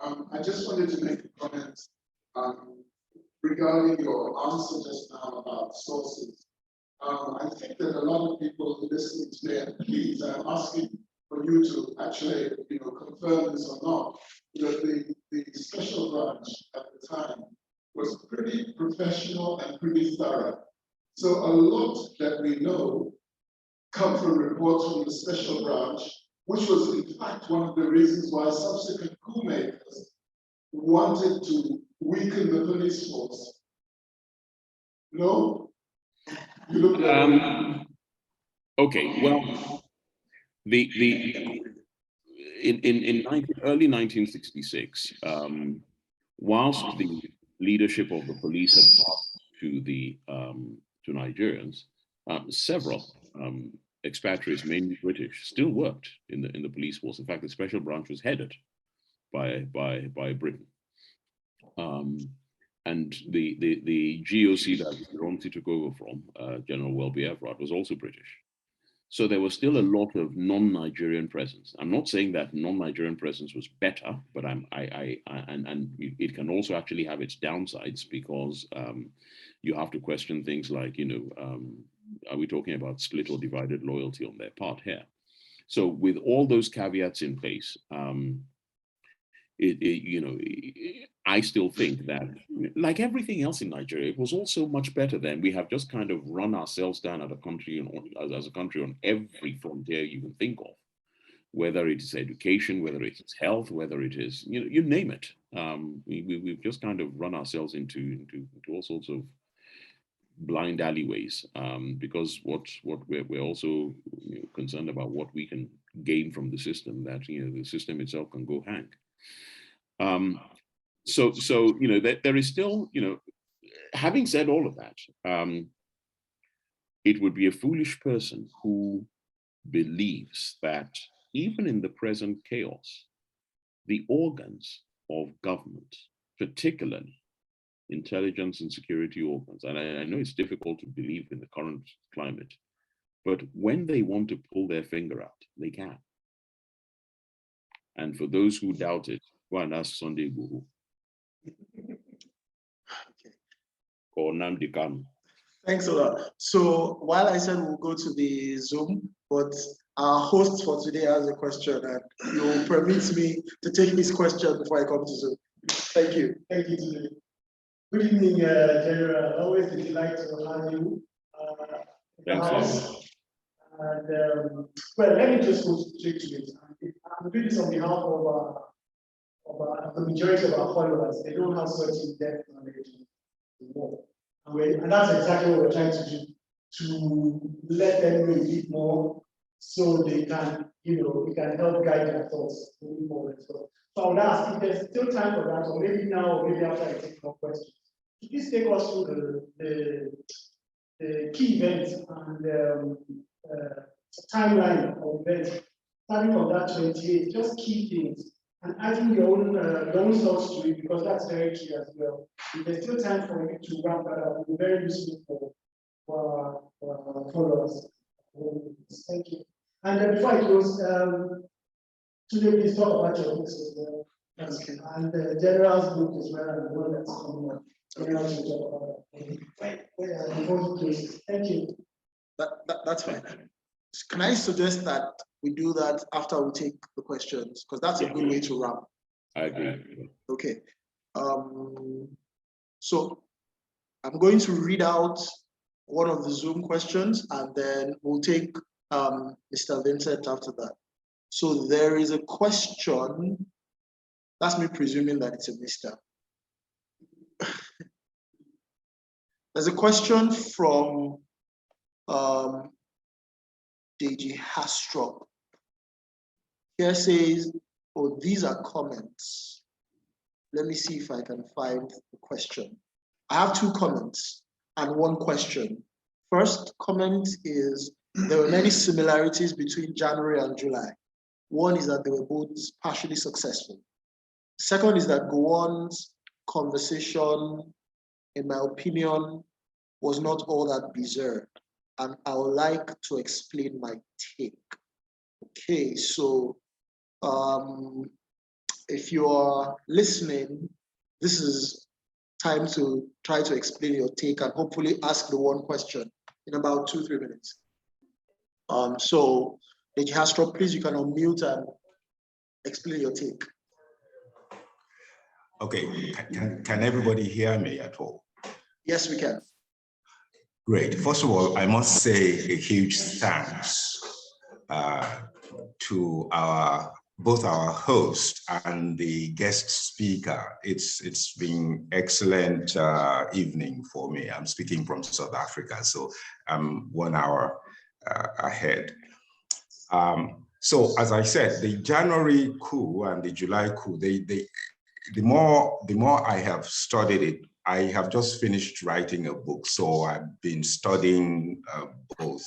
I just wanted to make a comment regarding your answer just now about sources. I think that a lot of people listening today, and please, I'm asking for you to actually, confirm this or not. The special branch at the time was pretty professional and pretty thorough. So a lot that we know come from reports from the special branch, which was in fact one of the reasons why subsequent coup makers wanted to weaken the police force. No? You look okay, well, in early 1966, whilst the leadership of the police had passed to Nigerians, several expatriates, mainly British, still worked in the police force. In fact, the special branch was headed by Britain. And the GOC that Ronti took over from, General Welby Everard, was also British. So there was still a lot of non-Nigerian presence. I'm not saying that non-Nigerian presence was better, but and it can also actually have its downsides, because you have to question things like, are we talking about split or divided loyalty on their part here? So with all those caveats in place, I still think that, like everything else in Nigeria, it was also much better then. We have just kind of run ourselves down as a country on every frontier you can think of, whether it is education, whether it is health, whether it is, you name it. We've just kind of run ourselves into all sorts of blind alleyways, because what we're also concerned about what we can gain from the system, that the system itself can go hang. So there is still, having said all of that, it would be a foolish person who believes that even in the present chaos, the organs of government, particularly intelligence and security organs, and I know it's difficult to believe in the current climate, but when they want to pull their finger out, they can. And for those who doubt it, go and ask Sunday Guru. Or Nnamdi Kanu. Thanks a lot. So while I said we'll go to the Zoom, but our host for today has a question, and you'll permit me to take this question before I come to Zoom. Thank you. Thank you, Tunde. Good evening, General. Always a delight to have you in the house. And well, let me just go straight to it. I'm doing this on behalf of the majority of our followers. They don't have such in-depth knowledge anymore. And that's exactly what we're trying to do, to let them know a bit more so they can, we can help guide their thoughts moving forward. So I would ask if there's still time for that, or maybe now, or maybe after I take more questions. Please take us through the key events and timeline of events, starting from that 28, just key things, and adding your own thoughts to it, because that's very key as well. If there's still time for you to wrap that up, it will be very useful for our followers. Thank you. And before I close, today please talk about your books as well. And the General's book as well, and the one that's coming up. Thank you. That's fine. Can I suggest that we do that after we take the questions? Because that's a good way to wrap. I agree. Okay. So I'm going to read out one of the Zoom questions, and then we'll take Mr. Vincent after that. So there is a question. That's me presuming that it's a Mr. There's a question from Deji Hastrop. Here says, Oh, these are comments. Let me see if I can find the question. I have 2 comments and 1 question. First comment is, there were many similarities between January and July. One is that they were both partially successful. Second is that Gowon's conversation, in my opinion, was not all that bizarre. And I would like to explain my take. Okay, so if you are listening, this is time to try to explain your take and hopefully ask the 1 question in about 2-3 minutes. So, Ejihastro, please, you can unmute and explain your take. Okay, can everybody hear me at all? Yes, we can. Great. First of all, I must say a huge thanks to both our host and the guest speaker. It's been excellent evening for me. I'm speaking from South Africa, so I'm 1 hour ahead. So as I said, the January coup and the July coup, the more I have studied it, I have just finished writing a book, so I've been studying both.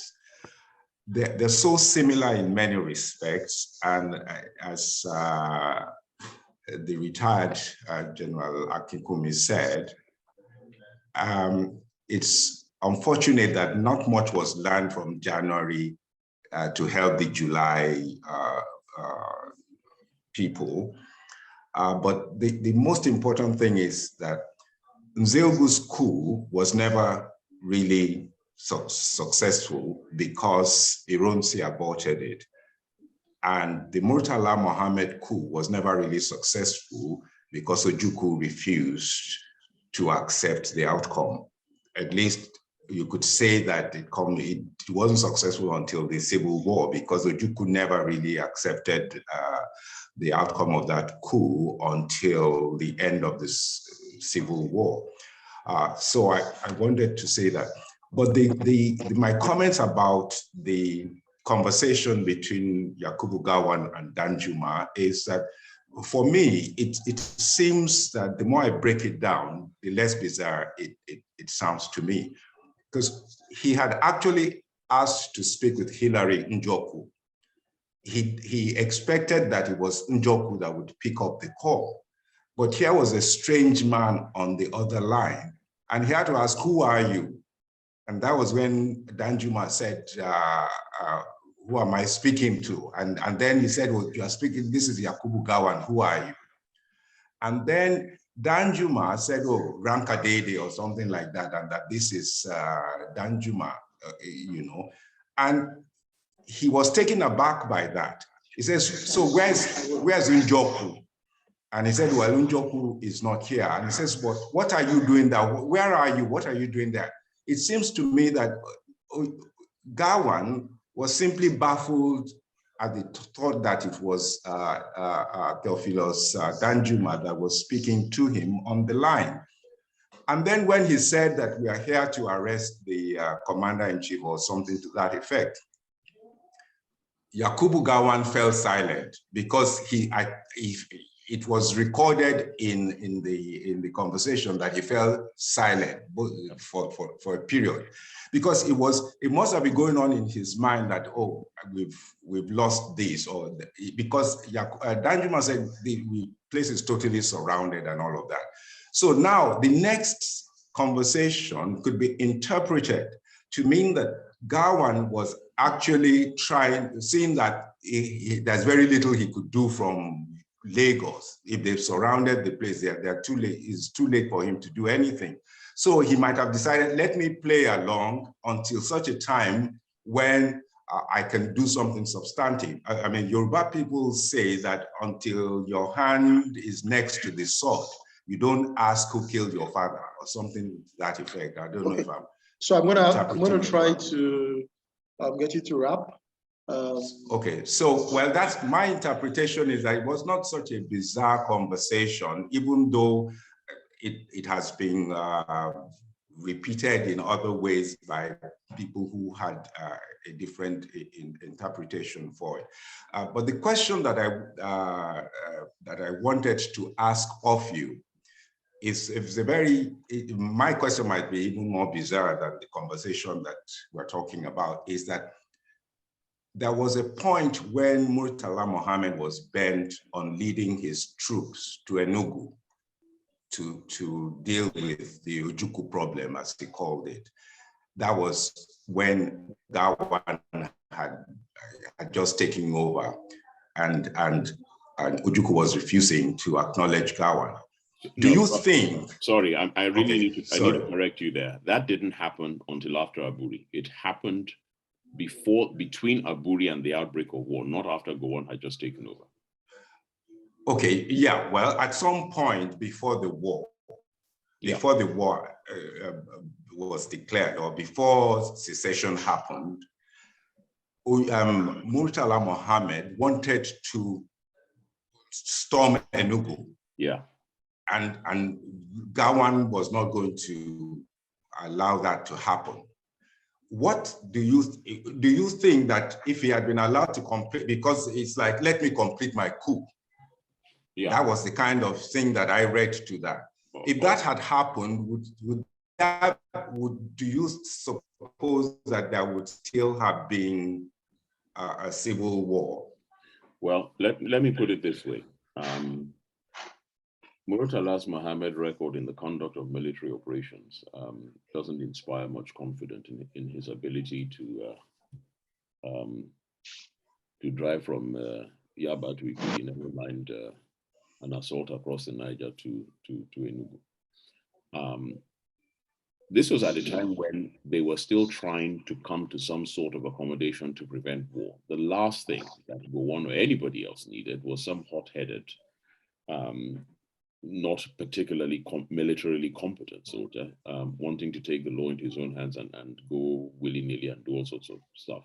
They're so similar in many respects, and as the retired General Akinkunmi said, it's unfortunate that not much was learned from January to help the July people. But the most important thing is that Nzeogu's coup was never really successful because Ironsi aborted it. And the Murtala Mohammed coup was never really successful because Ojukwu refused to accept the outcome. At least you could say that it wasn't successful until the Civil War because Ojukwu never really accepted the outcome of that coup until the end of this Civil War. So I wanted to say that. But my comments about the conversation between Yakubu Gowon and Danjuma is that, for me, it seems that the more I break it down, the less bizarre it sounds to me. Because he had actually asked to speak with Hillary Njoku. He expected that it was Njoku that would pick up the call. But here was a strange man on the other line. And he had to ask, who are you? And that was when Danjuma said, who am I speaking to? And then he said, well, you are speaking, this is Yakubu Gowon, who are you? And then Danjuma said, oh, Rankadede or something like that, and that this is Danjuma, you know. And he was taken aback by that. He says, so where's Njoku? And he said, well, Njoku is not here. And he says, but what are you doing there? Where are you? What are you doing there? It seems to me that Gowon was simply baffled at the thought that it was Theophilus Danjuma that was speaking to him on the line. And then when he said that we are here to arrest the commander-in-chief or something to that effect, Yakubu Gowon fell silent because it was recorded in the conversation that he fell silent for a period, because it must have been going on in his mind that, oh, we've lost this, or because Danjuma said the place is totally surrounded and all of that. So now the next conversation could be interpreted to mean that Gowon was actually seeing that there's very little he could do from Lagos. If they've surrounded the place, they're too late. It's too late for him to do anything. So he might have decided, let me play along until such a time when I can do something substantive. I mean, Yoruba people say that until your hand is next to the sword, you don't ask who killed your father or something to that effect. I don't know if I'm. So I'm gonna try to get you to wrap. Okay, so, well, that's my interpretation, is that it was not such a bizarre conversation, even though it has been repeated in other ways by people who had a different interpretation for it. But the question that I wanted to ask of you is my question might be even more bizarre than the conversation that we're talking about, is that there was a point when Murtala Mohammed was bent on leading his troops to Enugu to deal with the Ojukwu problem, as he called it. That was when Gawan had just taken over, and Ojukwu was refusing to acknowledge Gawan. Do you think? Sorry, I really need to correct you there. That didn't happen until after Aburi. It happened between Aburi and the outbreak of war, not after Gowon had just taken over. Okay, yeah, well, at some point before the war, was declared, or before secession happened, Murtala Mohammed wanted to storm Enugu. Yeah. And Gawan was not going to allow that to happen. What do you think that if he had been allowed to complete, because it's like, let me complete my coup. Yeah. That was the kind of thing that I read to that. If that had happened, do you suppose that there would still have been a civil war? Well, let me put it this way. Murtala Mohammed record in the conduct of military operations doesn't inspire much confidence in his ability to drive from Yaba to Ikiti, never mind an assault across the Niger to Enugu. This was at a time when they were still trying to come to some sort of accommodation to prevent war. The last thing that Gowon or anybody else needed was some hot-headed, not particularly militarily competent soldier wanting to take the law into his own hands and go willy-nilly and do all sorts of stuff.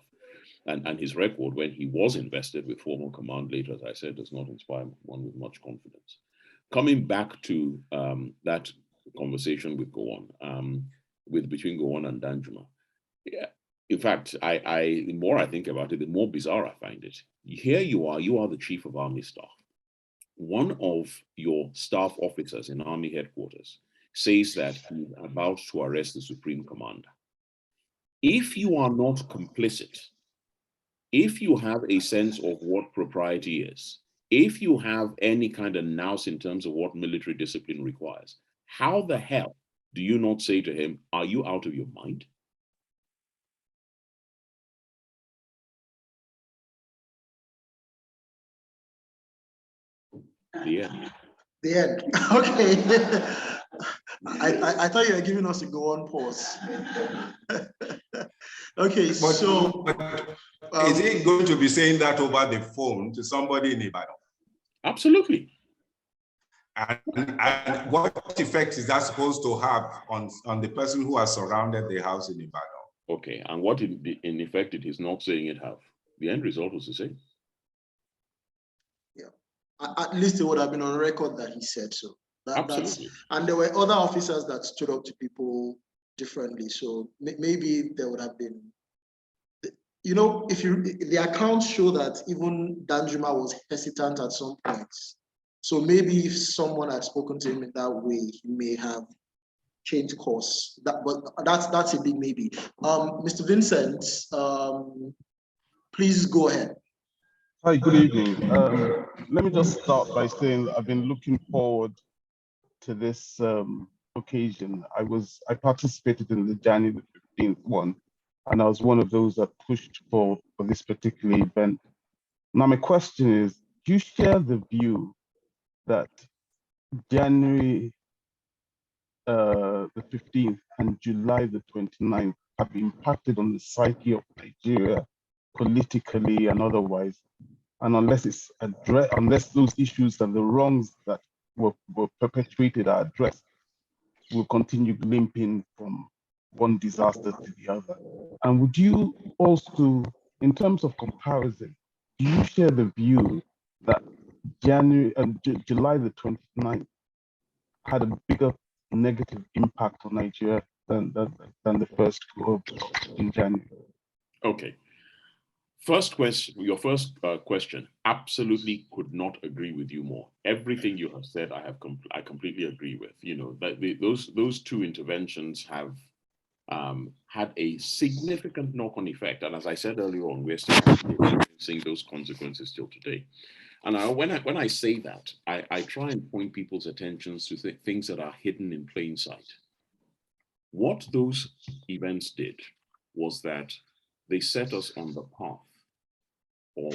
And his record, when he was invested with formal command later, as I said, does not inspire one with much confidence. Coming back to that conversation with Gowon, between Gowon and Danjuma, yeah. In fact, the more I think about it, the more bizarre I find it. Here you are the chief of army staff. One of your staff officers in army headquarters says that he's about to arrest the supreme commander. If you are not complicit, if you have a sense of what propriety is, if you have any kind of nous in terms of what military discipline requires, how the hell do you not say to him, are you out of your mind? The end. The end. Okay. I thought you were giving us a Gowon pause. Okay, so is he going to be saying that over the phone to somebody in Ibadan? Absolutely. And what effect is that supposed to have on the person who has surrounded the house in Ibadan? Okay, and what in effect it is not saying it have? The end result was the same. Yeah, at least it would have been on record that he said so. Absolutely. And there were other officers that stood up to people differently. So maybe there would have been, you know, the accounts show that even Danjuma was hesitant at some points. So maybe if someone had spoken to him in that way, he may have changed course. But that's a big maybe. Mr. Vincent, please go ahead. Hi, good evening. Let me just start by saying I've been looking forward to this occasion. I participated in the January 15th one, and I was one of those that pushed for this particular event. Now, my question is, do you share the view that January the 15th and July the 29th have impacted on the psyche of Nigeria politically and otherwise? And unless it's addressed, unless those issues and the wrongs that were perpetrated are addressed, we'll continue limping from one disaster to the other. And would you also, in terms of comparison, do you share the view that July the 29th had a bigger negative impact on Nigeria than the first coup in January. Okay. First question, your first question, absolutely could not agree with you more. Everything you have said, I completely agree with. You know, that those two interventions have had a significant knock-on effect. And as I said earlier on, we're still experiencing those consequences till today. And when I say that, I try and point people's attentions to things that are hidden in plain sight. What those events did was that they set us on the path of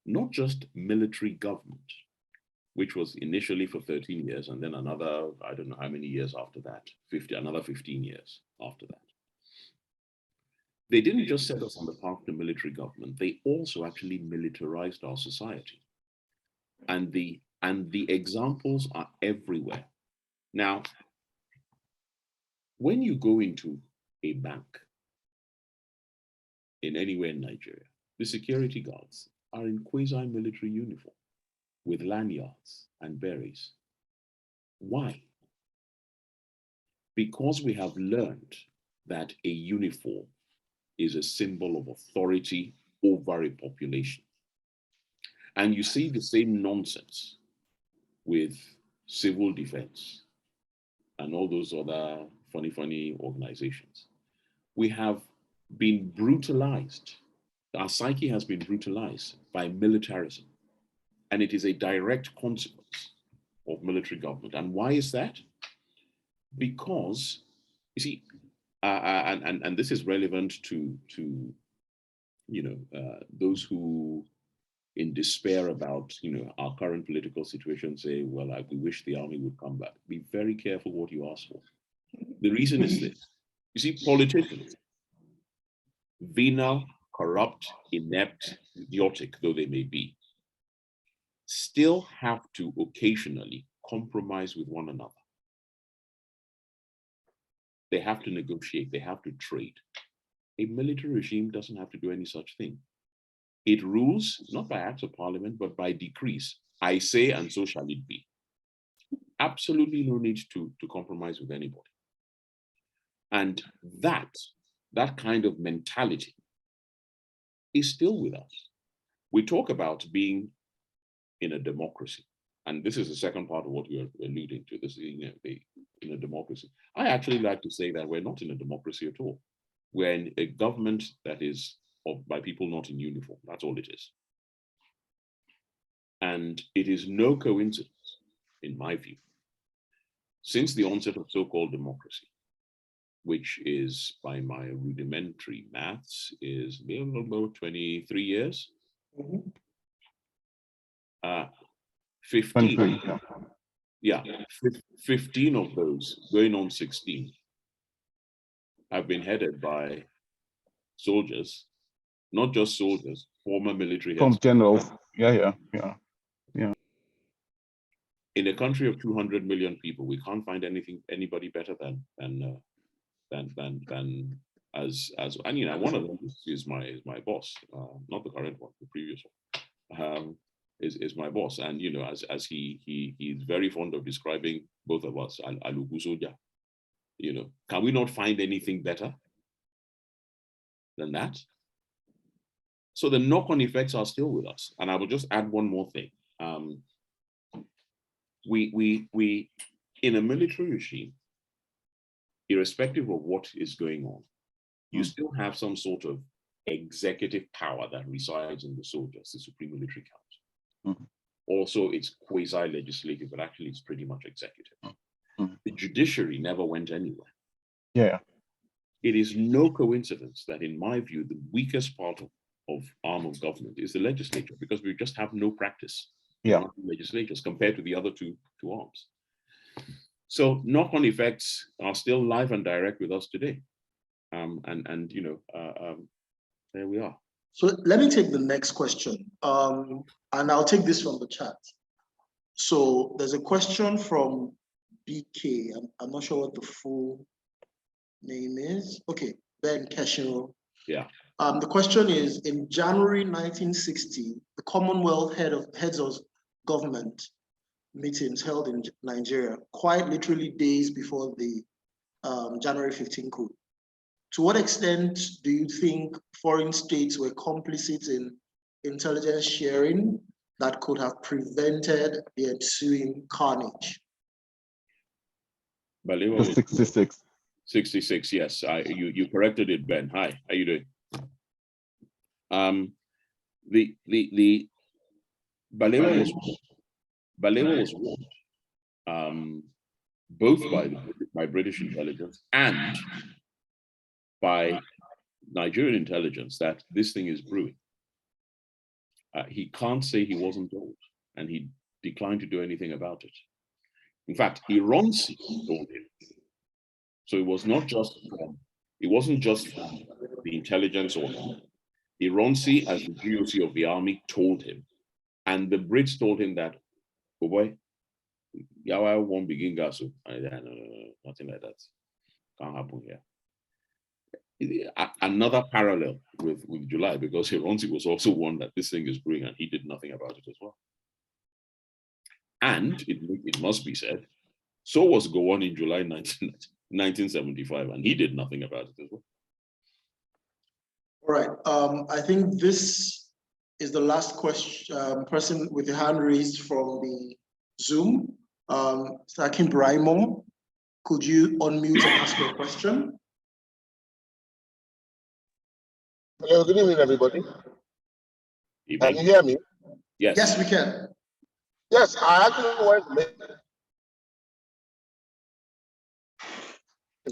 not just military government, which was initially for 13 years, and then another, I don't know how many years after that, another 15 years after that. They didn't just set us on the path to military government, they also actually militarized our society. And the examples are everywhere. Now, when you go into a bank in anywhere in Nigeria, the security guards are in quasi-military uniform with lanyards and berets. Why? Because we have learned that a uniform is a symbol of authority over a population. And you see the same nonsense with civil defense and all those other funny organizations. We have been brutalized. Our psyche has been brutalized by militarism. And it is a direct consequence of military government. And why is that? Because, you see, and this is relevant to you know, those who in despair about, you know, our current political situation say, well, we wish the army would come back. Be very careful what you ask for. The reason is this. You see, politicians, venal, corrupt, inept, idiotic though they may be, still have to occasionally compromise with one another. They have to negotiate, they have to trade. A military regime doesn't have to do any such thing. It rules not by acts of parliament, but by decrees. I say, and so shall it be. Absolutely no need to compromise with anybody. And that kind of mentality is still with us. We talk about being in a democracy. And this is the second part of what we're alluding to, this, you know, in a democracy. I actually like to say that we're not in a democracy at all. We're in a government that is by people not in uniform. That's all it is. And it is no coincidence, in my view, since the onset of so-called democracy, which is, by my rudimentary maths, is about 23 years. 15, yeah, 15 of those, going on 16, have been headed by soldiers, not just soldiers, former military heads. Generals, yeah. In a country of 200 million people, we can't find anybody better than as and you know, one of them is my boss, not the current one, the previous one, is my boss, and you know, as he's very fond of describing both of us, Aluku Soja. You know, can we not find anything better than that? So the knock-on effects are still with us. And I will just add one more thing. We in a military regime, irrespective of what is going on, you still have some sort of executive power that resides in the soldiers, the Supreme Military Council. Also, it's quasi-legislative, but actually it's pretty much executive. The judiciary never went anywhere. Yeah. It is no coincidence that, in my view, the weakest part of arm of government is the legislature, because we just have no practice in legislatures compared to the other two arms. So knock-on effects are still live and direct with us today. And you know, there we are. So let me take the next question. And I'll take this from the chat. So there's a question from BK. I'm not sure what the full name is. Okay, Ben Keshiro. Yeah. The question is, in January 1960, the Commonwealth heads of government meetings held in Nigeria, quite literally days before the January 15 coup. To what extent do you think foreign states were complicit in intelligence sharing that could have prevented the ensuing carnage? Balewa was 66. 66, yes. You corrected it, Ben. Hi, how you doing? The Balewa was warned, both by British intelligence and by Nigerian intelligence that this thing is brewing. He can't say he wasn't told, and he declined to do anything about it. In fact, Ironsi told him. So it wasn't just from the intelligence or Ironsi, as the GOC of the army, told him, and the Brits told him that, oh boy, Yawa won't begin gas. No, nothing like that can't happen here. Another parallel with July, because Ironsi was also warned that this thing is brewing, and he did nothing about it as well. And it must be said, so was Gowon in July 1975, and he did nothing about it as well. All right. I think this is the last question. Person with the hand raised from the Zoom. Akin Braimo, could you unmute and ask your question? Hello, good evening, everybody. Can you hear me? Yes. Yes, we can. Yes, I actually want to make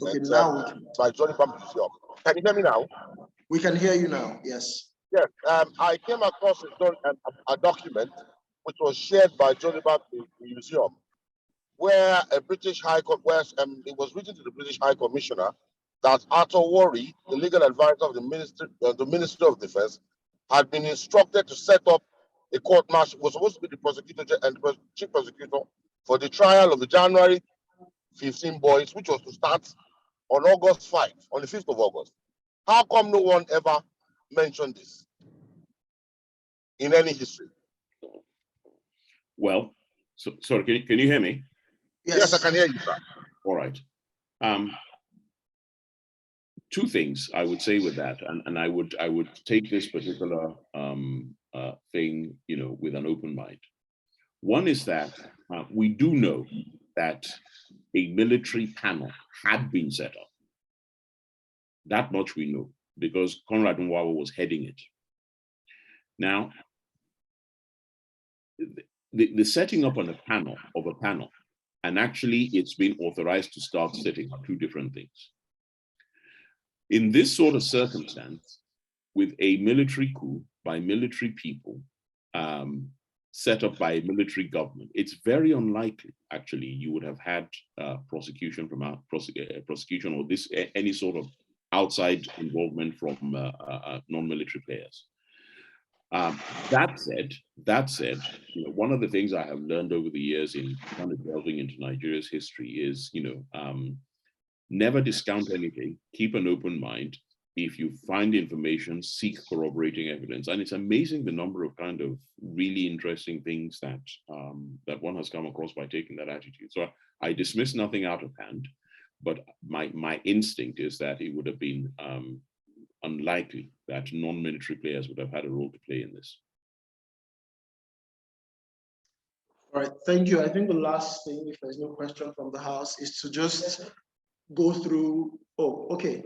okay, now we can. by Johnny Museum. Can you hear me now? We can hear you now, yes. Yes, I came across a document which was shared by Johnny Museum, where a British High Court, it was written to the British High Commissioner that Arthur Worry, the legal advisor of the Ministry of Defense, had been instructed to set up a court martial, was supposed to be the prosecutor and the chief prosecutor for the trial of the January 15 boys, which was to start on August 5, on the 5th of August. How come no one ever mentioned this in any history? Well, sorry, can you hear me? Yes, I can hear you, sir. All right. Two things I would say with that, and I would take this particular thing, with an open mind. One is that we do know that a military panel had been set up. That much we know, because Conrad Nwawa was heading it. Now, the setting up of a panel, and actually it's been authorized to start setting up two different things. In this sort of circumstance, with a military coup by military people, set up by a military government, it's very unlikely, actually, you would have had prosecution prosecution or any sort of outside involvement from non-military players. That said, one of the things I have learned over the years in kind of delving into Nigeria's history is, never discount anything, keep an open mind. If you find information, seek corroborating evidence. And it's amazing the number of kind of really interesting things that that one has come across by taking that attitude. So I dismiss nothing out of hand, but my instinct is that it would have been unlikely that non-military players would have had a role to play in this. All right, thank you. I think the last thing, if there's no question from the House, is to just go through, oh, okay.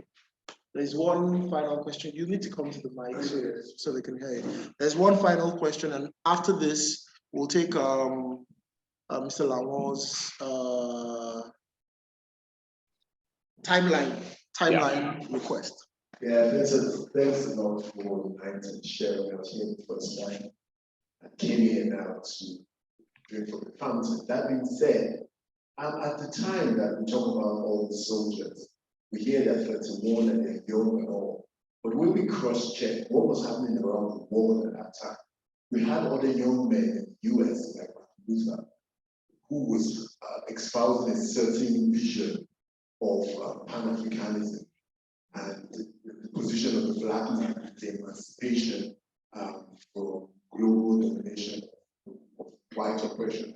There's one final question. You need to come to the mic so they can hear you. There's one final question, and after this, we'll take Mr. Lamo's timeline request. Yeah, thanks a lot for the time to share with us here the first time. I came here now to drink from the fountain. That being said, at the time that we talk about all the soldiers, we hear that 31 and they're young and all. But when we cross-check what was happening around the world at that time, we had other young men in the US, like Luther, who was espousing a certain vision of Pan-Africanism and the position of the Black man, the emancipation from global domination of white oppression.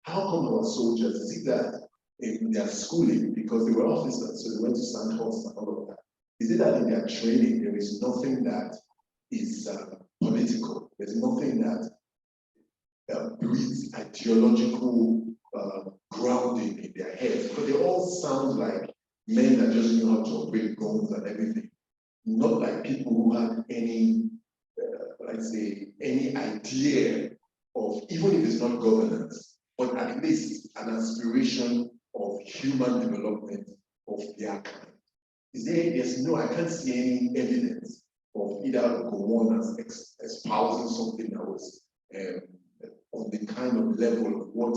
How come our soldiers, is it that in their schooling, because they were officers, so they went to Sandhurst and all of that. Is it that in their training there is nothing that is political? There's nothing that breeds ideological grounding in their heads, because they all sound like men that just knew how to operate guns and everything, not like people who had any, let's say, any idea of, even if it's not governance, but at least an aspiration of human development of their kind. There's no, I can't see any evidence of either Gowon as espousing something that was on the kind of level of what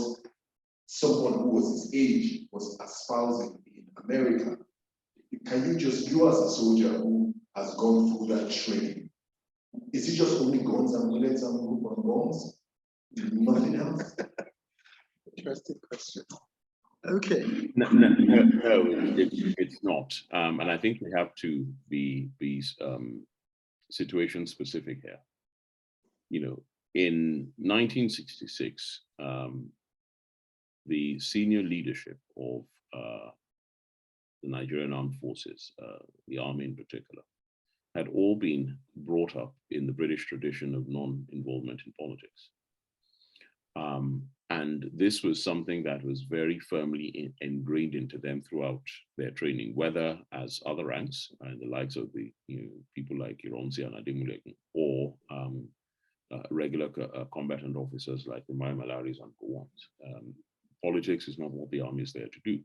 someone who was his age was espousing in America. Can you just, you as a soldier who has gone through that training, is it just only guns and bullets and group and bombs? Nothing else? Interesting question. Okay. No, it's not. And I think we have to be situation specific here. You know, in 1966, the senior leadership of the Nigerian Armed Forces, the army in particular, had all been brought up in the British tradition of non-involvement in politics. And this was something that was very firmly ingrained into them throughout their training, whether as other ranks, the likes of the people like Ironsi and Ademulekun, or regular combatant officers like the Mai Malaris and Gowons. Politics is not what the army is there to do.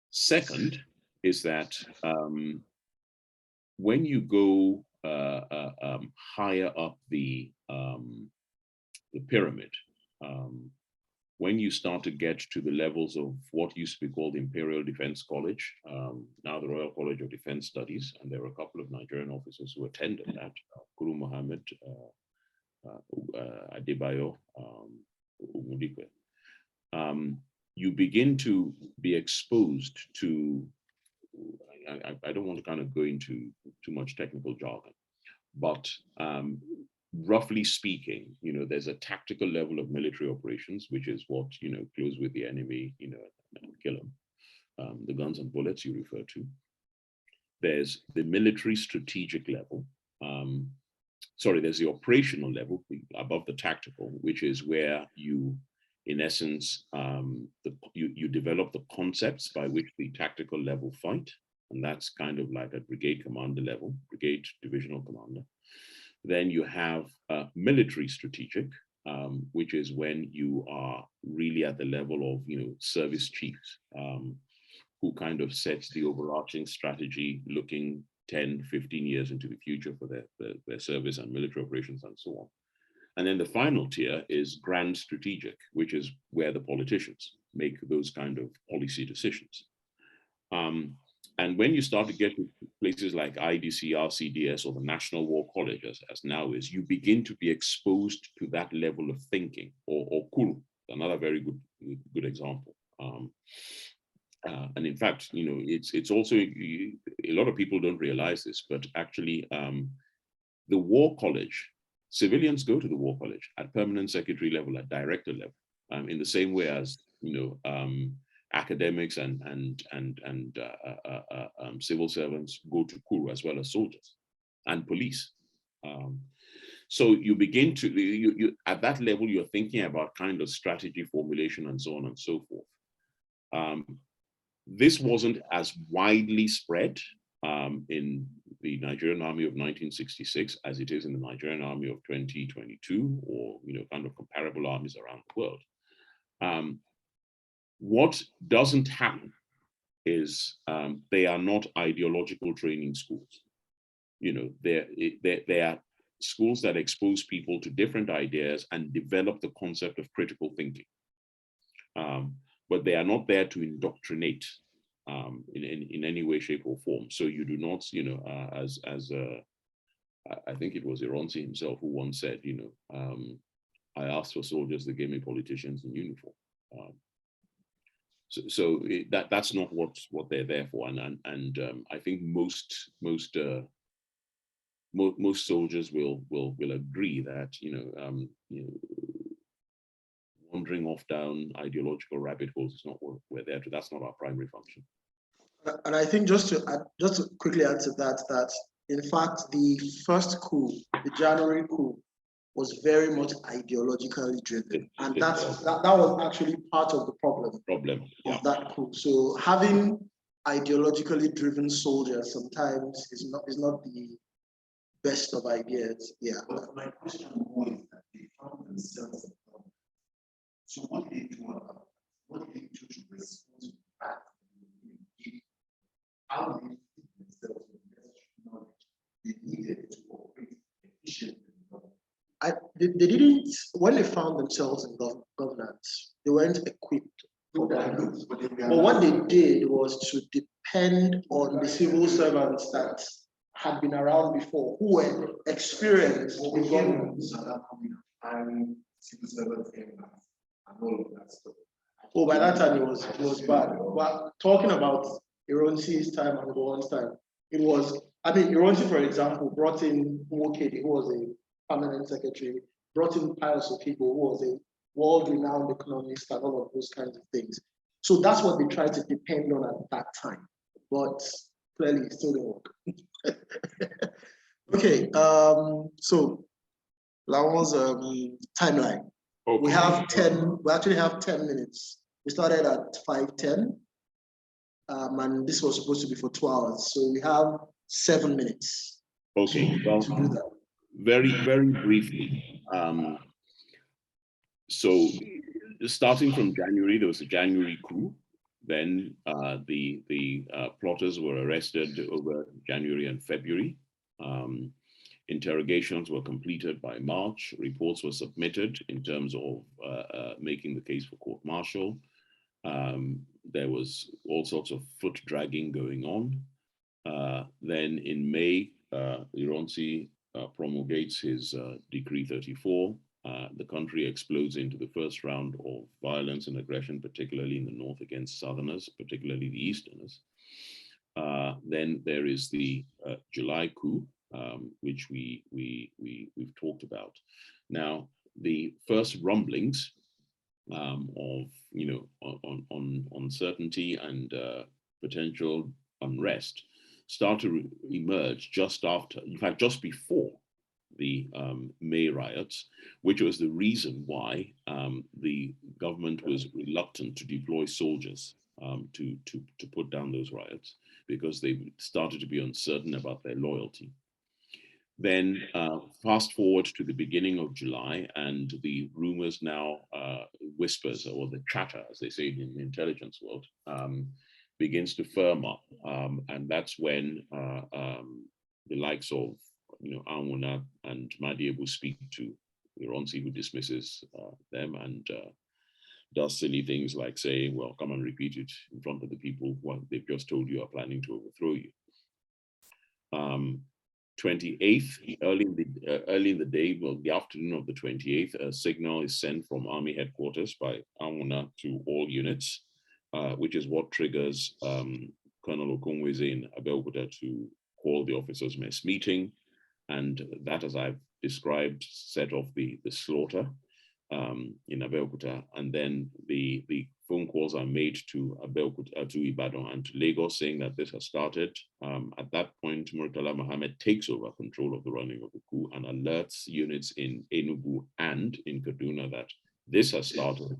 Second is that when you go higher up the pyramid, when you start to get to the levels of what used to be called the Imperial Defense College, now the Royal College of Defense Studies, and there were a couple of Nigerian officers who attended that, Kuru Mohammed, Adebayo, Umudipe. You begin to be exposed to, I don't want to kind of go into too much technical jargon, but roughly speaking, there's a tactical level of military operations, which is what, close with the enemy, and kill them. The guns and bullets you refer to. There's the military strategic level. There's the operational level above the tactical, which is where you, in essence, you develop the concepts by which the tactical level fight. And that's kind of like at brigade commander level, brigade divisional commander. Then you have military strategic, which is when you are really at the level of, service chiefs, who kind of sets the overarching strategy looking 10, 15 years into the future for their service and military operations and so on. And then the final tier is grand strategic, which is where the politicians make those kind of policy decisions. And when you start to get to places like IDC, RCDS, or the National War College, as now is, you begin to be exposed to that level of thinking, or Kuru, another very good example. And in fact, it's also, a lot of people don't realize this, but actually the War College, civilians go to the War College at permanent secretary level, at director level, in the same way as, academics and civil servants go to Kuru, as well as soldiers and police. So you begin to, you at that level, you're thinking about kind of strategy formulation and so on and so forth. This wasn't as widely spread in the Nigerian Army of 1966 as it is in the Nigerian Army of 2022, or kind of comparable armies around the world. What doesn't happen is they are not ideological training schools. They are schools that expose people to different ideas and develop the concept of critical thinking. But they are not there to indoctrinate in any way, shape, or form. So you do not, I think it was Ironsi himself who once said, I asked for soldiers, they gave me politicians in uniform. So that's not what they're there for, and I think most soldiers will agree that wandering off down ideological rabbit holes is not what we're there to. That's not our primary function. And I think just to quickly add to that, that in fact the first coup, the January coup, was very much ideologically driven, and that was actually part of the problem. Yeah. Of that coup. So having ideologically driven soldiers sometimes is not the best of ideas. Yeah. But my question was that they found themselves. So what did they do about it? What did they do to respond to that? How did they fit themselves with the necessary knowledge they needed to operate efficiently? They didn't, when they found themselves in governance, they weren't equipped. But what they did was to depend on the civil servants that had been around before, who were experienced in governance. Civil servants and all of that stuff. Oh, by that time it was bad. But talking about Ironsi's time and Gowon's time, it was, I mean, Ironsi, for example, brought in Nwokedi, who was a permanent secretary, brought in Pius Okibo, who was a world-renowned economist and all of those kinds of things. So that's what they tried to depend on at that time, but clearly it still didn't work. Okay, so Lawan's timeline. Okay. We actually have 10 minutes. We started at 5:10, and this was supposed to be for 2 hours. So we have 7 minutes. Okay, well, to do that. Very, very briefly. So starting from January, there was a January coup. Then the plotters were arrested over January and February. Interrogations were completed by March. Reports were submitted in terms of making the case for court-martial. There was all sorts of foot dragging going on. Then in May, Ironsi promulgates his Decree 34. The country explodes into the first round of violence and aggression, particularly in the north against Southerners, particularly the Easterners. Then there is the July coup, which we've talked about. Now, the first rumblings of on uncertainty and potential unrest start to emerge just after, in fact, just before the May riots, which was the reason why the government was reluctant to deploy soldiers to put down those riots, because they started to be uncertain about their loyalty. Then fast forward to the beginning of July, and the rumors now, whispers, or the chatter, as they say in the intelligence world, begins to firm up. And that's when the likes of Anwuna and Madiebu speak to Ironsi, who dismisses them and does silly things like saying, well, come and repeat it in front of the people what they've just told you are planning to overthrow you. 28th, early in the day, well, the afternoon of the 28th, a signal is sent from Army headquarters by Anwuna to all units, which is what triggers Colonel Okonweze in Abeokuta to call the officers' mess meeting. And that, as I've described, set off the slaughter in Abeokuta. And then the phone calls are made to Abeokuta, to Ibadan and to Lagos, saying that this has started. At that point, Murtala Mohammed takes over control of the running of the coup and alerts units in Enugu and in Kaduna that this has started.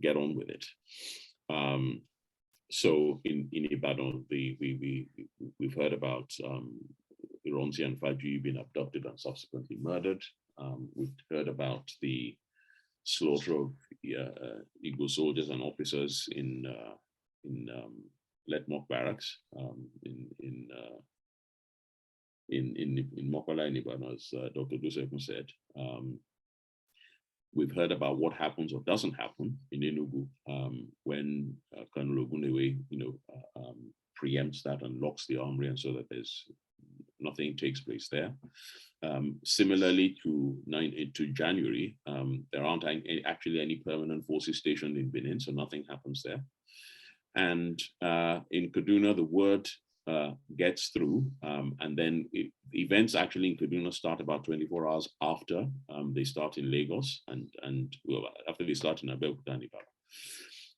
Get on with it. So in Ibadan, we've heard about Ironsi and Fajuyi being abducted and subsequently murdered. We've heard about the slaughter of Igbo soldiers and officers in Letmok barracks in Mokola in Ibadan, as Dr. Dusekun said. We've heard about what happens or doesn't happen in Enugu when Colonel Ogunewe, preempts that and locks the armory, and so that nothing takes place there. Similarly to January, there aren't actually any permanent forces stationed in Benin, so nothing happens there. And in Kaduna, the word gets through, and then events actually in Kaduna start about 24 hours after they start in Lagos, and well, after they start in Abeokuta and Ibadan.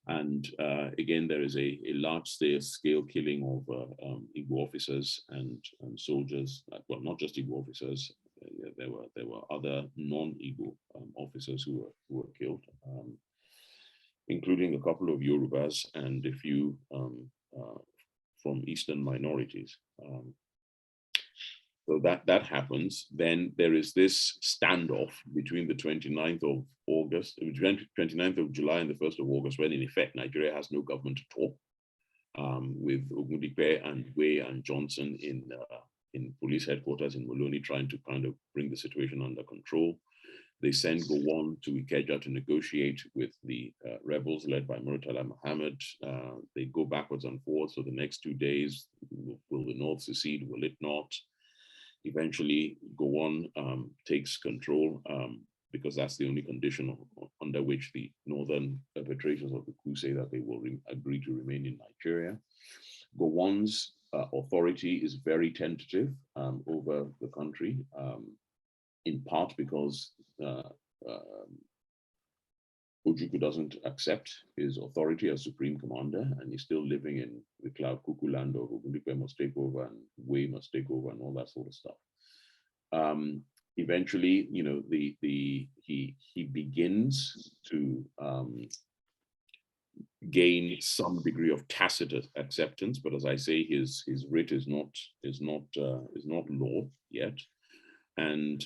And again, there is a large scale killing of Igbo officers and soldiers. Well, not just Igbo officers. There were other non-Igbo officers who were killed, including a couple of Yorubas and a few from Eastern minorities. So that happens. Then there is this standoff between the 29th of August, 29th of July and the 1st of August, when in effect Nigeria has no government at all, with Ogundipe and Way and Johnson in police headquarters in Moloni trying to kind of bring the situation under control. They send Gowon to Ikeja to negotiate with the rebels led by Murtala Muhammad. They go backwards and forwards for the next 2 days. Will the North secede? Will it not? Eventually, Gowon takes control because that's the only condition under which the northern perpetrators of the coup say that they will agree to remain in Nigeria. Gowon's authority is very tentative over the country, in part because Ojukwu doesn't accept his authority as supreme commander, and he's still living in the cloud cuckoo land of Ogundipe must take over and Way must take over and all that sort of stuff. Eventually, you know, he begins to gain some degree of tacit acceptance, but as I say, his writ is not law yet, and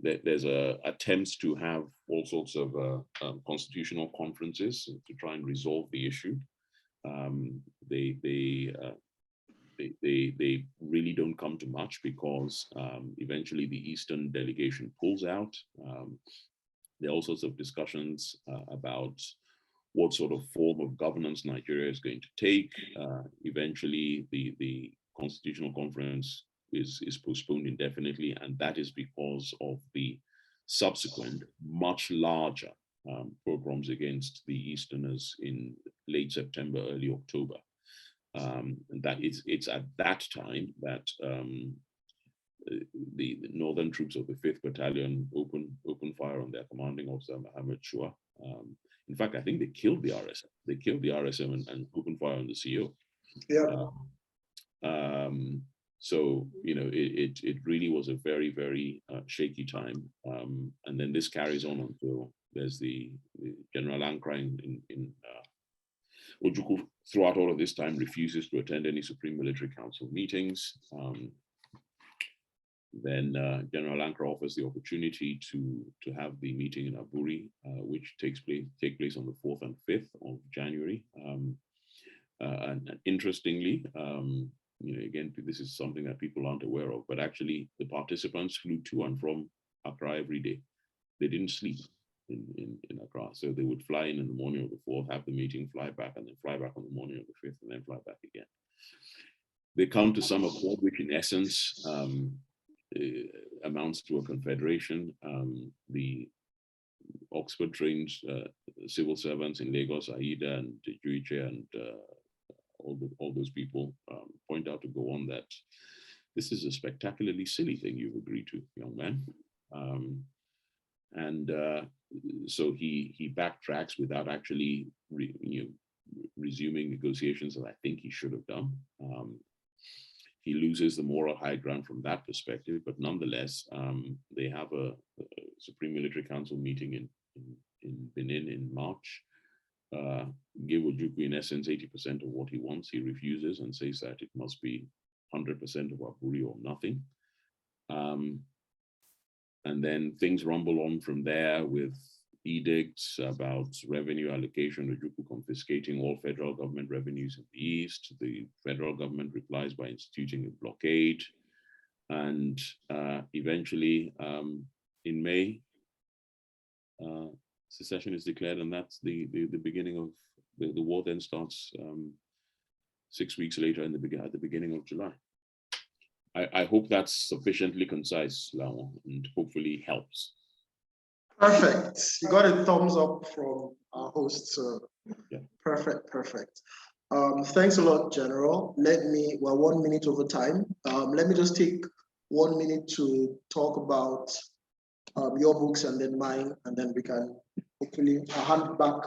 there's attempts to have all sorts of constitutional conferences to try and resolve the issue. They really don't come to much because eventually the Eastern delegation pulls out. There are all sorts of discussions about what sort of form of governance Nigeria is going to take. Eventually, the Constitutional Conference is postponed indefinitely, and that is because of the subsequent, much larger pogroms against the Easterners in late September, early October. And that it's at that time that the northern troops of the 5th Battalion open fire on their commanding officer, Mohammed Shua. In fact, I think they killed the RSM. They killed the RSM and opened fire on the CO. Yeah. So, you know, it really was a very, very shaky time. And then this carries on until there's the General Ankara in Ojukwu, throughout all of this time, refuses to attend any Supreme Military Council meetings. Then General Ankara offers the opportunity to have the meeting in Aburi, which take place on the 4th and 5th of January. And interestingly, you know, again, this is something that people aren't aware of, but actually the participants flew to and from Accra every day. They didn't sleep in Accra. So they would fly in the morning of the 4th, have the meeting, fly back, and then fly back on the morning of the 5th, and then fly back again. They come to some accord, which in essence amounts to a confederation. The Oxford-trained civil servants in Lagos, Aida and Juiche and all those people point out to Gowon that this is a spectacularly silly thing you've agreed to, young man. So he backtracks without actually resuming negotiations that I think he should have done. He loses the moral high ground from that perspective, but nonetheless, they have a Supreme Military Council meeting in Benin in March. Give Ojukwu in essence 80% of what he wants. He refuses and says that it must be 100% of Aburi or nothing. And then things rumble on from there with edicts about revenue allocation, Ojukwu confiscating all federal government revenues in the East. The federal government replies by instituting a blockade. And eventually, in May, secession is declared, and that's the beginning of the war. Then starts 6 weeks later at the beginning of July. I hope that's sufficiently concise, Lao, and hopefully helps. Perfect. You got a thumbs up from our host. So yeah. Perfect. Thanks a lot, General. We're 1 minute over time. Let me just take 1 minute to talk about your books and then mine, and then we can hopefully hand back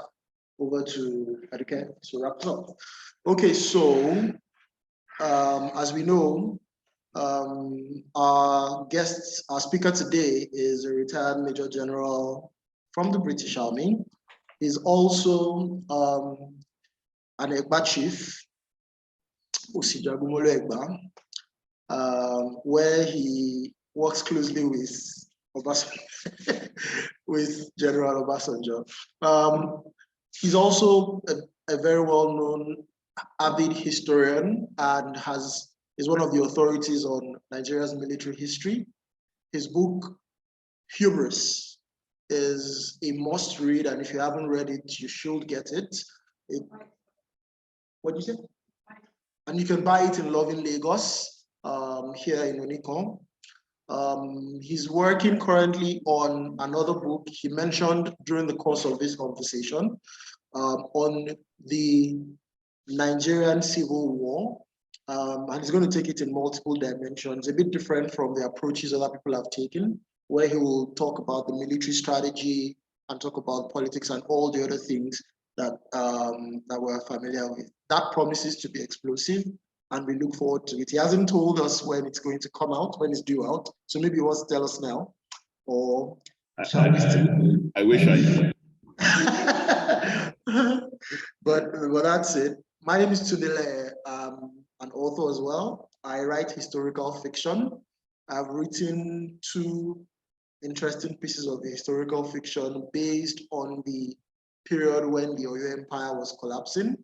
over to Aduke to wrap it up. Okay, so as we know, our speaker today is a retired Major General from the British Army. He's also an Egba chief, where he works closely with General Obasanjo. He's also a very well-known avid historian and is one of the authorities on Nigeria's military history. His book, Hubris, is a must read, and if you haven't read it, you should get it. What did you say? And you can buy it in Loving Lagos, here in Oniko. He's working currently on another book he mentioned during the course of this conversation on the Nigerian Civil War. And he's going to take it in multiple dimensions, a bit different from the approaches other people have taken, where he will talk about the military strategy and talk about politics and all the other things that, that we're familiar with. That promises to be explosive, and we look forward to it. He hasn't told us when it's going to come out, when it's due out, so maybe he wants to tell us now, or shall we still? I wish I knew. but that's it. My name is Tunde Ajileye. I'm an author as well. I write historical fiction. I've written 2 interesting pieces of the historical fiction based on the period when the Oyo Empire was collapsing.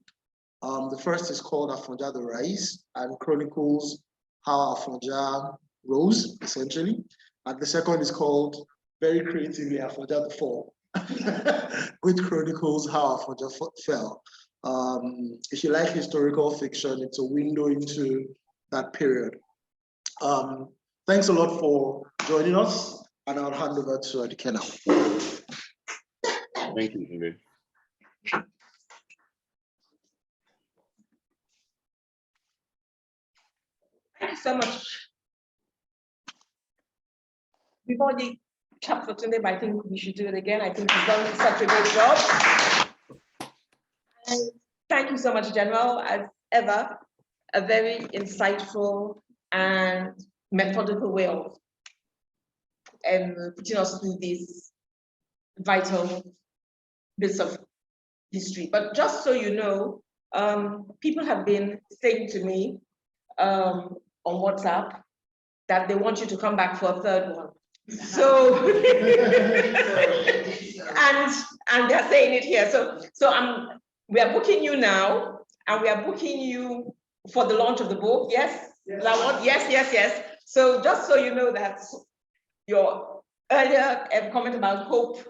The first is called Afonja the Rise and chronicles how Afonja rose, essentially. And the second is called, very creatively, Afonja the Fall, which chronicles how Afonja fell. If you like historical fiction, it's a window into that period. Thanks a lot for joining us, and I'll hand over to Aduke now. Thank you, Tunde. Thank you so much. We've already clapped for Tunde, but I think we should do it again. I think he's done such a great job. And thank you so much, General. As ever, a very insightful and methodical way of putting us through these vital bits of history. But just so you know, people have been saying to me on WhatsApp that they want you to come back for a 3rd one. So, and they're saying it here. So we are booking you now, and we are booking you for the launch of the book. Yes? Yes. So just so you know that your earlier comment about hope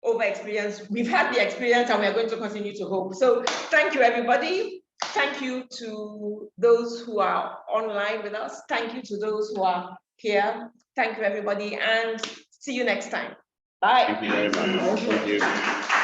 over experience, we've had the experience and we are going to continue to hope. So thank you, everybody. Thank you to those who are online with us. Thank you to those who are here. Thank you, everybody, and see you next time. Bye. Thank you very much. Thank you.